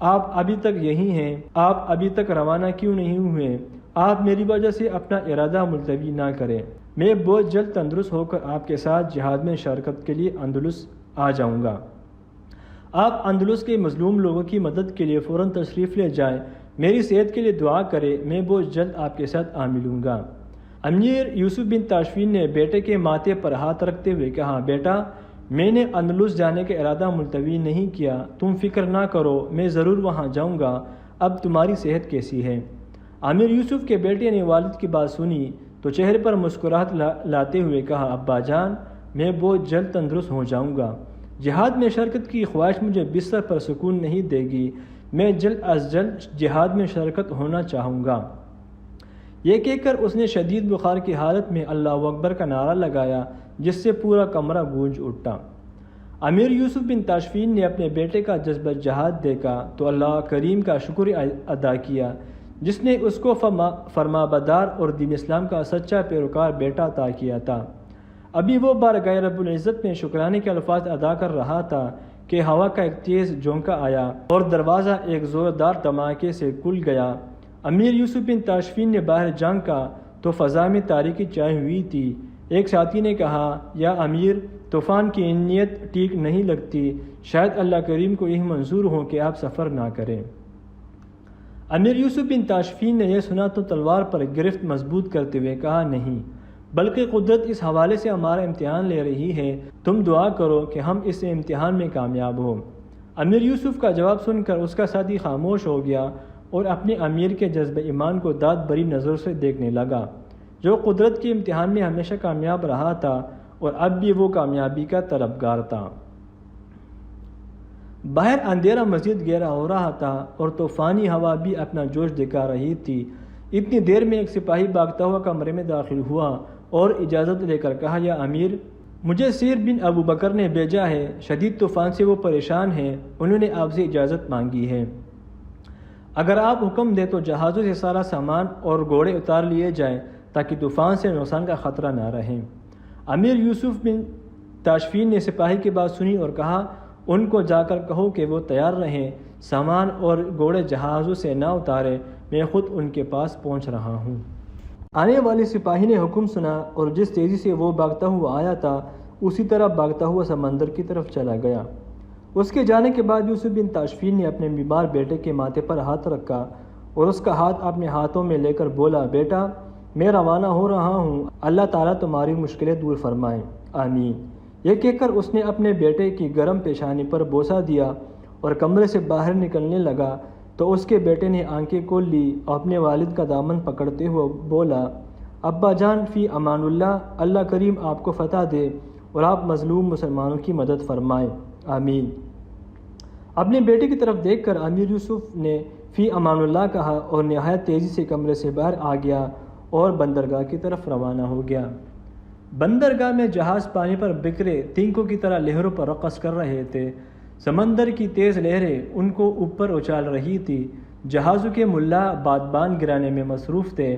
آپ ابھی تک یہی ہیں، آپ ابھی تک روانہ کیوں نہیں ہوئے؟ آپ میری وجہ سے اپنا ارادہ ملتوی نہ کریں، میں بہت جلد تندرست ہو کر آپ کے ساتھ جہاد میں شرکت کے لیے اندلس آ جاؤں گا۔ آپ اندلس کے مظلوم لوگوں کی مدد کے لیے فوراً تشریف لے جائیں، میری صحت کے لیے دعا کریں، میں بہت جلد آپ کے ساتھ آ ملوں گا۔ امیر یوسف بن تاشفین نے بیٹے کے ماتھے پر ہاتھ رکھتے ہوئے کہا، بیٹا میں نے اندلس جانے کا ارادہ ملتوی نہیں کیا، تم فکر نہ کرو، میں ضرور وہاں جاؤں گا، اب تمہاری صحت کیسی ہے؟ امیر یوسف کے بیٹے نے والد کی بات سنی تو چہرے پر مسکراہٹ لاتے ہوئے کہا، ابا جان میں بہت جلد تندرست ہو جاؤں گا، جہاد میں شرکت کی خواہش مجھے بستر پر سکون نہیں دے گی، میں جلد از جلد جہاد میں شرکت ہونا چاہوں گا۔ یہ کہہ کر اس نے شدید بخار کی حالت میں اللہ اکبر کا نعرہ لگایا جس سے پورا کمرہ گونج اٹھا۔ امیر یوسف بن تاشفین نے اپنے بیٹے کا جذبہ جہاد دیکھا تو اللہ کریم کا شکر ادا کیا جس نے اس کو فرمانبردار اور دین اسلام کا سچا پیروکار بیٹا عطا کیا تھا۔ ابھی وہ بارگاہ رب العزت میں شکرانے کے الفاظ ادا کر رہا تھا کہ ہوا کا ایک تیز جھونکا آیا اور دروازہ ایک زوردار دھماکے سے کھل گیا۔ امیر یوسف بن تاشفین نے باہر جھانکا تو فضا میں تاریکی چھائی ہوئی تھی۔ ایک ساتھی نے کہا، یا امیر طوفان کی نیت ٹھیک نہیں لگتی، شاید اللہ کریم کو یہ منظور ہو کہ آپ سفر نہ کریں۔ امیر یوسف بن تاشفین نے یہ سنا تو تلوار پر گرفت مضبوط کرتے ہوئے کہا، نہیں، بلکہ قدرت اس حوالے سے ہمارا امتحان لے رہی ہے، تم دعا کرو کہ ہم اس امتحان میں کامیاب ہوں۔ امیر یوسف کا جواب سن کر اس کا ساتھی خاموش ہو گیا اور اپنے امیر کے جذبہ ایمان کو داد بری نظر سے دیکھنے لگا، جو قدرت کے امتحان میں ہمیشہ کامیاب رہا تھا اور اب بھی وہ کامیابی کا طلبگار تھا۔ باہر اندھیرا مزید گہرا ہو رہا تھا اور طوفانی ہوا بھی اپنا جوش دکھا رہی تھی۔ اتنی دیر میں ایک سپاہی بھاگتا ہوا کمرے میں داخل ہوا اور اجازت لے کر کہا، یا امیر مجھے سیر بن ابو بکر نے بھیجا ہے، شدید طوفان سے وہ پریشان ہیں، انہوں نے آپ سے اجازت مانگی ہے، اگر آپ حکم دیں تو جہازوں سے سارا سامان اور گھوڑے اتار لیے جائیں تاکہ طوفان سے نقصان کا خطرہ نہ رہے۔ امیر یوسف بن تاشفین نے سپاہی کی بات سنی اور کہا، ان کو جا کر کہو کہ وہ تیار رہیں، سامان اور گھوڑے جہازوں سے نہ اتارے، میں خود ان کے پاس پہنچ رہا ہوں۔ آنے والے سپاہی نے حکم سنا اور جس تیزی سے وہ بھاگتا ہوا آیا تھا اسی طرح بھاگتا ہوا سمندر کی طرف چلا گیا۔ اس کے جانے کے بعد یوسف بن تاشفین نے اپنے بیمار بیٹے کے ماتھے پر ہاتھ رکھا اور اس کا ہاتھ اپنے ہاتھوں میں لے کر بولا، بیٹا میں روانہ ہو رہا ہوں، اللہ تعالیٰ تمہاری مشکلیں دور فرمائے، آمین۔ یہ کہہ کر اس نے اپنے بیٹے کی گرم پیشانی پر بوسہ دیا اور کمرے سے باہر نکلنے لگا تو اس کے بیٹے نے آنکھیں کھول لی اور اپنے والد کا دامن پکڑتے ہوئے بولا، ابا جان فی امان اللہ، اللہ کریم آپ کو فتح دے اور آپ مظلوم مسلمانوں کی مدد فرمائے، آمین۔ اپنے بیٹے کی طرف دیکھ کر امیر یوسف نے فی امان اللہ کہا اور نہایت تیزی سے کمرے سے باہر آ گیا اور بندرگاہ کی طرف روانہ ہو گیا۔ بندرگاہ میں جہاز پانی پر بکھرے تینکوں کی طرح لہروں پر رقص کر رہے تھے۔ سمندر کی تیز لہریں ان کو اوپر اچھال رہی تھی۔ جہازوں کے ملا بادبان گرانے میں مصروف تھے۔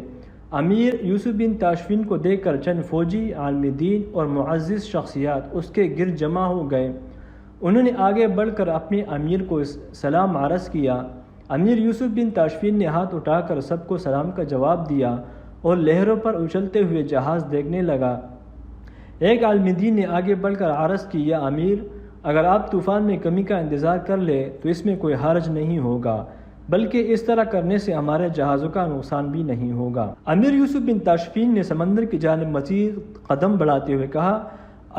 امیر یوسف بن تاشفین کو دیکھ کر چند فوجی، عالم دین اور معزز شخصیات اس کے گرد جمع ہو گئے۔ انہوں نے آگے بڑھ کر اپنے امیر کو سلام عرض کیا۔ امیر یوسف بن تاشفین نے ہاتھ اٹھا کر سب کو سلام کا جواب دیا اور لہروں پر اچھلتے ہوئے جہاز دیکھنے لگا۔ ایک عالم دین نے آگے بڑھ کر عرض کی، یا امیر اگر آپ طوفان میں کمی کا انتظار کر لے تو اس میں کوئی حرج نہیں ہوگا، بلکہ اس طرح کرنے سے ہمارے جہازوں کا نقصان بھی نہیں ہوگا۔ امیر یوسف بن تاشفین نے سمندر کی جانب مزید قدم بڑھاتے ہوئے کہا،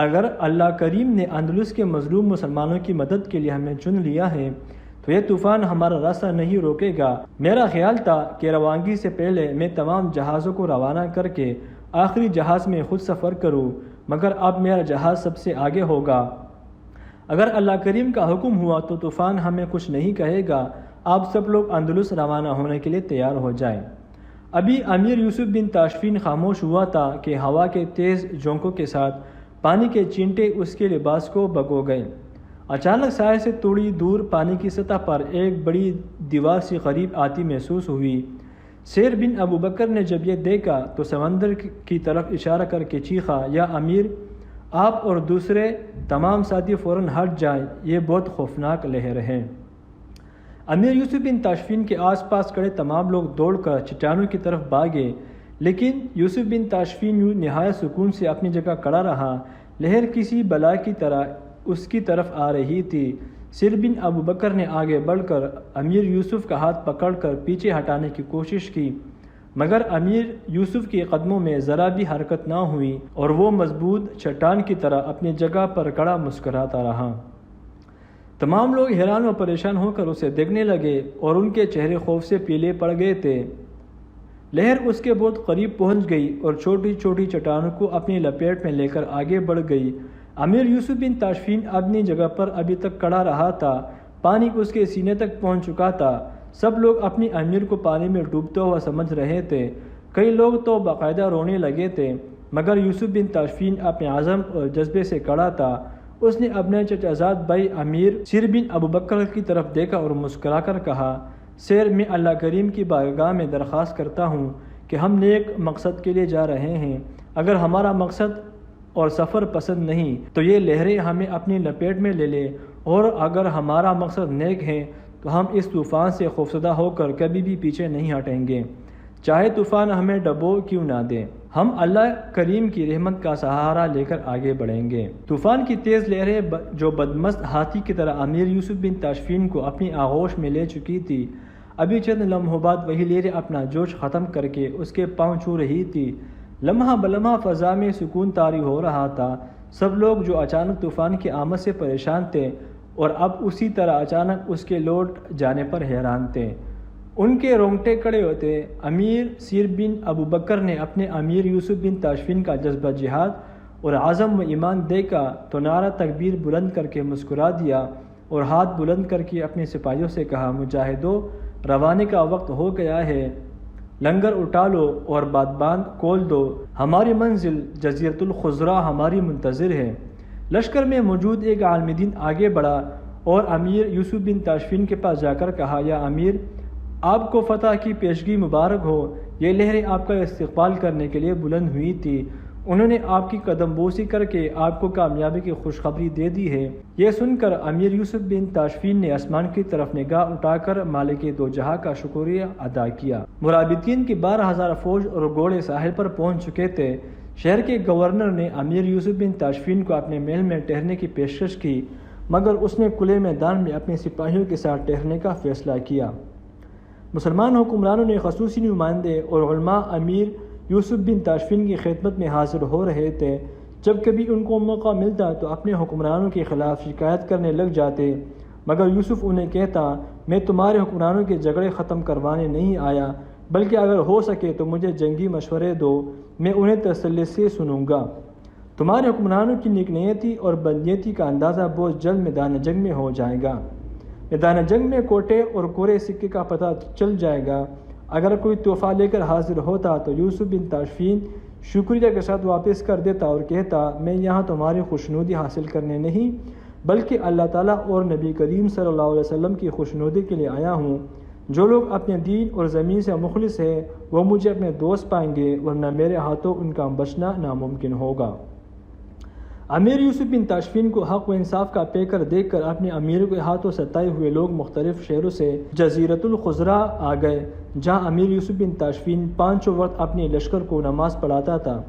اگر اللہ کریم نے اندلس کے مظلوم مسلمانوں کی مدد کے لیے ہمیں چن لیا ہے تو یہ طوفان ہمارا راستہ نہیں روکے گا۔ میرا خیال تھا کہ روانگی سے پہلے میں تمام جہازوں کو روانہ کر کے آخری جہاز میں خود سفر کروں، مگر اب میرا جہاز سب سے آگے ہوگا۔ اگر اللہ کریم کا حکم ہوا تو طوفان ہمیں کچھ نہیں کہے گا، آپ سب لوگ اندلس روانہ ہونے کے لیے تیار ہو جائیں۔ ابھی امیر یوسف بن تاشفین خاموش ہوا تھا کہ ہوا کے تیز جھونکوں کے ساتھ پانی کے چینٹے اس کے لباس کو بھگو گئے۔ اچانک سائے سے تھوڑی دور پانی کی سطح پر ایک بڑی دیوار سی قریب آتی محسوس ہوئی۔ سیر بن ابو بکر نے جب یہ دیکھا تو سمندر کی طرف اشارہ کر کے چیخا، یا امیر آپ اور دوسرے تمام ساتھی فوراً ہٹ جائیں، یہ بہت خوفناک لہر ہے۔ امیر یوسف بن تاشفین کے آس پاس کھڑے تمام لوگ دوڑ کر چٹانوں کی طرف بھاگے، لیکن یوسف بن تاشفین نہایت سکون سے اپنی جگہ کھڑا رہا۔ لہر کسی بلا کی طرح اس کی طرف آ رہی تھی۔ سیر بن ابو بکر نے آگے بڑھ کر امیر یوسف کا ہاتھ پکڑ کر پیچھے ہٹانے کی کوشش کی، مگر امیر یوسف کے قدموں میں ذرا بھی حرکت نہ ہوئی اور وہ مضبوط چٹان کی طرح اپنی جگہ پر کڑا مسکراتا رہا۔ تمام لوگ حیران و پریشان ہو کر اسے دیکھنے لگے اور ان کے چہرے خوف سے پیلے پڑ گئے تھے۔ لہر اس کے بہت قریب پہنچ گئی اور چھوٹی چھوٹی چٹانوں کو اپنی لپیٹ میں لے کر آگے بڑھ گئی۔ امیر یوسف بن تاشفین اپنی جگہ پر ابھی تک کڑا رہا تھا، پانی اس کے سینے تک پہنچ چکا تھا۔ سب لوگ اپنی امیر کو پانی میں ڈوبتا ہوا سمجھ رہے تھے، کئی لوگ تو باقاعدہ رونے لگے تھے، مگر یوسف بن تاشفین اپنے عزم اور جذبے سے کڑا تھا۔ اس نے اپنے چچا زاد بھائی امیر سیر بن ابو بکر کی طرف دیکھا اور مسکرا کر کہا، سیر، میں اللہ کریم کی بارگاہ میں درخواست کرتا ہوں کہ ہم نیک مقصد کے لیے جا رہے ہیں، اگر ہمارا مقصد اور سفر پسند نہیں تو یہ لہریں ہمیں اپنی لپیٹ میں لے لے، اور اگر ہمارا مقصد نیک ہے تو ہم اس طوفان سے خوفزدہ ہو کر کبھی بھی پیچھے نہیں ہٹیں گے، چاہے طوفان ہمیں ڈبو کیوں نہ دے، ہم اللہ کریم کی رحمت کا سہارا لے کر آگے بڑھیں گے۔ طوفان کی تیز لہریں جو بدمست ہاتھی کی طرح امیر یوسف بن تاشفین کو اپنی آغوش میں لے چکی تھی، ابھی چند لمحوں بعد وہی لہریں اپنا جوش ختم کر کے اس کے پاؤں چھو رہی تھی۔ لمحہ بلمحہ فضا میں سکون طاری ہو رہا تھا۔ سب لوگ جو اچانک طوفان کی آمد سے پریشان تھے اور اب اسی طرح اچانک اس کے لوٹ جانے پر حیران تھے، ان کے رونگٹے کھڑے ہوتے۔ امیر سیر بن ابو بکر نے اپنے امیر یوسف بن تاشفین کا جذبہ جہاد اور عزم و ایمان دیکھا تو نعرہ تکبیر بلند کر کے مسکرا دیا اور ہاتھ بلند کر کے اپنے سپاہیوں سے کہا، مجاہدو، روانے کا وقت ہو گیا ہے، لنگر اٹھا لو اور بادباند کھول دو، ہماری منزل جزیرۃ الخضرا ہماری منتظر ہے۔ لشکر میں موجود ایک عالم دین آگے بڑھا اور امیر یوسف بن تاشفین کے پاس جا کر کہا، یا امیر، آپ کو فتح کی پیشگی مبارک ہو، یہ لہریں آپ کا استقبال کرنے کے لیے بلند ہوئی تھی، انہوں نے آپ کی قدم بوسی کر کے آپ کو کامیابی کی خوشخبری دے دی ہے۔ یہ سن کر امیر یوسف بن تاشفین نے آسمان کی طرف نگاہ اٹھا کر مالک دو جہاں کا شکریہ ادا کیا۔ مرابطین کی 12,000 فوج اور گھوڑے ساحل پر پہنچ چکے تھے۔ شہر کے گورنر نے امیر یوسف بن تاشفین کو اپنے محل میں ٹھہرنے کی پیشکش کی، مگر اس نے کھلے میدان میں اپنے سپاہیوں کے ساتھ ٹھہرنے کا فیصلہ کیا۔ مسلمان حکمرانوں نے خصوصی نمائندے اور علماء امیر یوسف بن تاشفین کی خدمت میں حاضر ہو رہے تھے۔ جب کبھی ان کو موقع ملتا تو اپنے حکمرانوں کے خلاف شکایت کرنے لگ جاتے، مگر یوسف انہیں کہتا، میں تمہارے حکمرانوں کے جھگڑے ختم کروانے نہیں آیا، بلکہ اگر ہو سکے تو مجھے جنگی مشورے دو، میں انہیں تسلی سے سنوں گا۔ تمہارے حکمرانوں کی نیک نیتی اور بدنیتی کا اندازہ بہت جلد میدان جنگ میں ہو جائے گا۔ میدان جنگ میں کوٹے اور کورے سکے کا پتہ چل جائے گا۔ اگر کوئی تحفہ لے کر حاضر ہوتا تو یوسف بن تاشفین شکریہ کے ساتھ واپس کر دیتا اور کہتا، میں یہاں تمہاری خوشنودی حاصل کرنے نہیں بلکہ اللہ تعالیٰ اور نبی کریم صلی اللہ علیہ وسلم کی خوشنودی کے لیے آیا ہوں۔ جو لوگ اپنے دین اور زمین سے مخلص ہیں وہ مجھے اپنے دوست پائیں گے، ورنہ میرے ہاتھوں ان کا بچنا ناممکن ہوگا۔ امیر یوسف بن تاشفین کو حق و انصاف کا پیکر دیکھ کر اپنے امیر کے ہاتھوں ستائے ہوئے لوگ مختلف شہروں سے جزیرۃ الخضرا آ گئے، جہاں امیر یوسف بن تاشفین پانچوں وقت اپنے لشکر کو نماز پڑھاتا تھا۔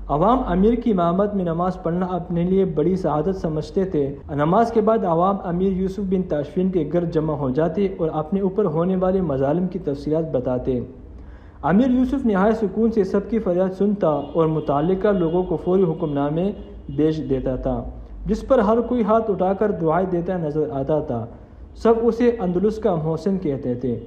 عوام امیر کی امامت میں نماز پڑھنا اپنے لیے بڑی سعادت سمجھتے تھے۔ نماز کے بعد عوام امیر یوسف بن تاشفین کے گرد جمع ہو جاتے اور اپنے اوپر ہونے والے مظالم کی تفصیلات بتاتے۔ امیر یوسف نہایت سکون سے سب کی فریاد سنتا اور متعلقہ لوگوں کو فوری حکم نامے بھیج دیتا تھا، جس پر ہر کوئی ہاتھ اٹھا کر دعائیں دیتا نظر آتا تھا۔ سب اسے اندلس کا محسن کہتے تھے۔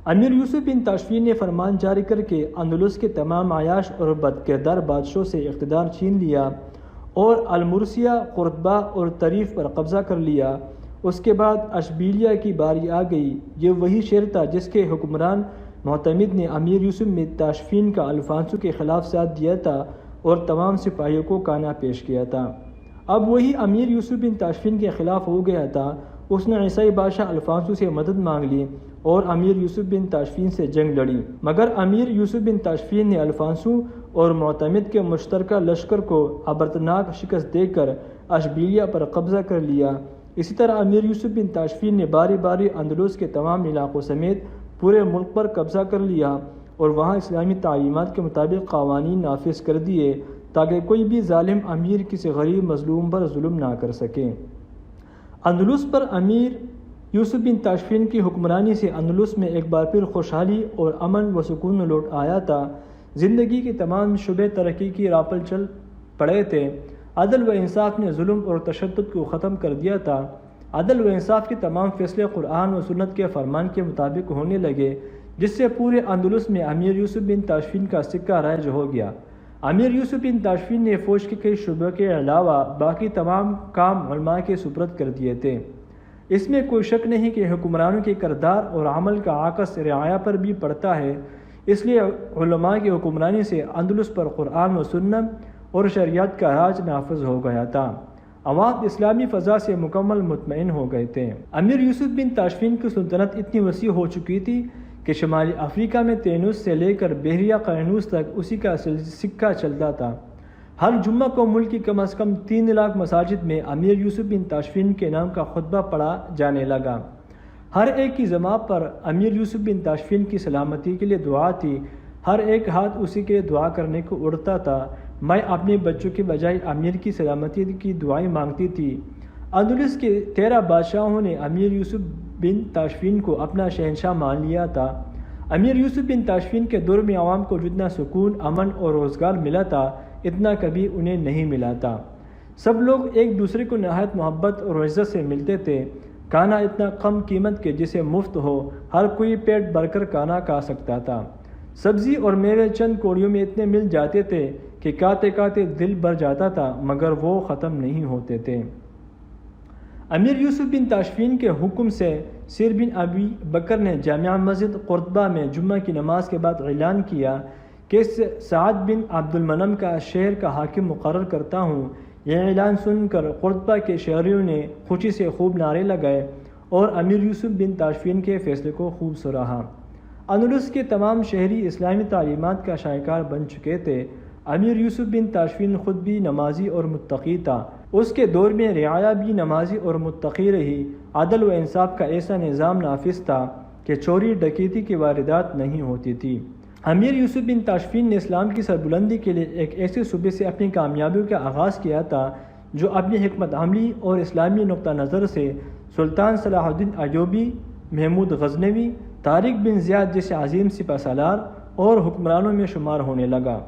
امیر یوسف بن تاشفین نے فرمان جاری کر کے اندلس کے تمام عیاش اور بدکردار بادشاہوں سے اقتدار چھین لیا اور المرسیہ، قرطبہ اور طریف پر قبضہ کر لیا۔ اس کے بعد اشبیلیہ کی باری آ گئی۔ یہ وہی شہر تھا جس کے حکمران معتمد نے امیر یوسف بن تاشفین کا الفانسو کے خلاف ساتھ دیا تھا اور تمام سپاہیوں کو کانا پیش کیا تھا۔ اب وہی امیر یوسف بن تاشفین کے خلاف ہو گیا تھا۔ اس نے عیسائی بادشاہ الفانسو سے مدد مانگ لی اور امیر یوسف بن تاشفین سے جنگ لڑی، مگر امیر یوسف بن تاشفین نے الفانسو اور معتمد کے مشترکہ لشکر کو عبرتناک شکست دے کر اشبیلیہ پر قبضہ کر لیا۔ اسی طرح امیر یوسف بن تاشفین نے باری باری اندلس کے تمام علاقوں سمیت پورے ملک پر قبضہ کر لیا اور وہاں اسلامی تعلیمات کے مطابق قوانین نافذ کر دیے تاکہ کوئی بھی ظالم امیر کسی غریب مظلوم پر ظلم نہ کر سکے۔ اندلس پر امیر یوسف بن تاشفین کی حکمرانی سے اندلس میں ایک بار پھر خوشحالی اور امن و سکون لوٹ آیا تھا۔ زندگی کے تمام شعبے ترقی کی راہ پر چل پڑے تھے۔ عدل و انصاف نے ظلم اور تشدد کو ختم کر دیا تھا۔ عدل و انصاف کے تمام فیصلے قرآن و سنت کے فرمان کے مطابق ہونے لگے، جس سے پورے اندلس میں امیر یوسف بن تاشفین کا سکہ رائج ہو گیا۔ امیر یوسف بن تاشفین نے فوج کے کئی شعبوں کے علاوہ باقی تمام کام علماء کے سپرد کر دیے تھے۔ اس میں کوئی شک نہیں کہ حکمرانوں کے کردار اور عمل کا عکس رعایا پر بھی پڑتا ہے، اس لیے علماء کی حکمرانی سے اندلس پر قرآن و سنت اور شریعت کا راج نافذ ہو گیا تھا۔ عوام اسلامی فضا سے مکمل مطمئن ہو گئے تھے۔ امیر یوسف بن تاشفین کی سلطنت اتنی وسیع ہو چکی تھی کہ شمالی افریقہ میں تینوس سے لے کر بحیرہ قرنوس تک اسی کا سکہ چلتا تھا۔ ہر جمعہ کو ملک کی کم از کم 3 لاکھ مساجد میں امیر یوسف بن تاشفین کے نام کا خطبہ پڑھا جانے لگا۔ ہر ایک کی زبان پر امیر یوسف بن تاشفین کی سلامتی کے لیے دعا تھی۔ ہر ایک ہاتھ اسی کے لیے دعا کرنے کو اڑتا تھا۔ میں اپنے بچوں کے بجائے امیر کی سلامتی کی دعائیں مانگتی تھی۔ اندلس کے 13 بادشاہوں نے امیر یوسف بن تاشفین کو اپنا شہنشاہ مان لیا تھا۔ امیر یوسف بن تاشفین کے دور میں عوام کو جتنا سکون، امن اور روزگار ملا تھا، اتنا کبھی انہیں نہیں ملا تھا۔ سب لوگ ایک دوسرے کو نہایت محبت اور عزت سے ملتے تھے۔ کھانا اتنا کم قیمت کے جسے مفت ہو، ہر کوئی پیٹ بھر کر کھانا کھا سکتا تھا۔ سبزی اور میوے چند کوڑیوں میں اتنے مل جاتے تھے کہ کھاتے کھاتے دل بھر جاتا تھا، مگر وہ ختم نہیں ہوتے تھے۔ امیر یوسف بن تاشفین کے حکم سے سیر بن ابی بکر نے جامع مسجد قرطبہ میں جمعہ کی نماز کے بعد اعلان کیا کہ سعد بن عبد المنم کا شہر کا حاکم مقرر کرتا ہوں۔ یہ اعلان سن کر قرطبہ کے شہریوں نے خوشی سے خوب نعرے لگائے اور امیر یوسف بن تاشفین کے فیصلے کو خوب سراہا۔ اندلس کے تمام شہری اسلامی تعلیمات کا شاہکار بن چکے تھے۔ امیر یوسف بن تاشفین خود بھی نمازی اور متقی تھا۔ اس کے دور میں رعایا بھی نمازی اور متقی رہی۔ عدل و انصاف کا ایسا نظام نافذ تھا کہ چوری ڈکیتی کی واردات نہیں ہوتی تھی۔ امیر یوسف بن تاشفین نے اسلام کی سربلندی کے لیے ایک ایسے صوبے سے اپنی کامیابیوں کا آغاز کیا تھا جو اپنی حکمت عملی اور اسلامی نقطہ نظر سے سلطان صلاح الدین ایوبی، محمود غزنوی، طارق بن زیاد جیسے عظیم سپہ سالار اور حکمرانوں میں شمار ہونے لگا۔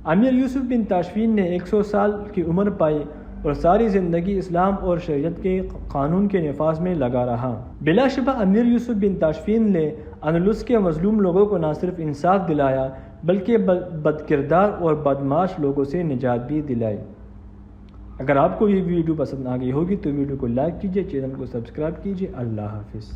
امیر یوسف بن تاشفین نے 100 سال کی عمر پائی اور ساری زندگی اسلام اور شریعت کے قانون کے نفاذ میں لگا رہا۔ بلا شبہ امیر یوسف بن تاشفین نے اندلس کے مظلوم لوگوں کو نہ صرف انصاف دلایا بلکہ بد کردار اور بدمعاش لوگوں سے نجات بھی دلائی۔ اگر آپ کو یہ ویڈیو پسند آ گئی ہوگی تو ویڈیو کو لائک کیجیے، چینل کو سبسکرائب کیجیے۔ اللہ حافظ۔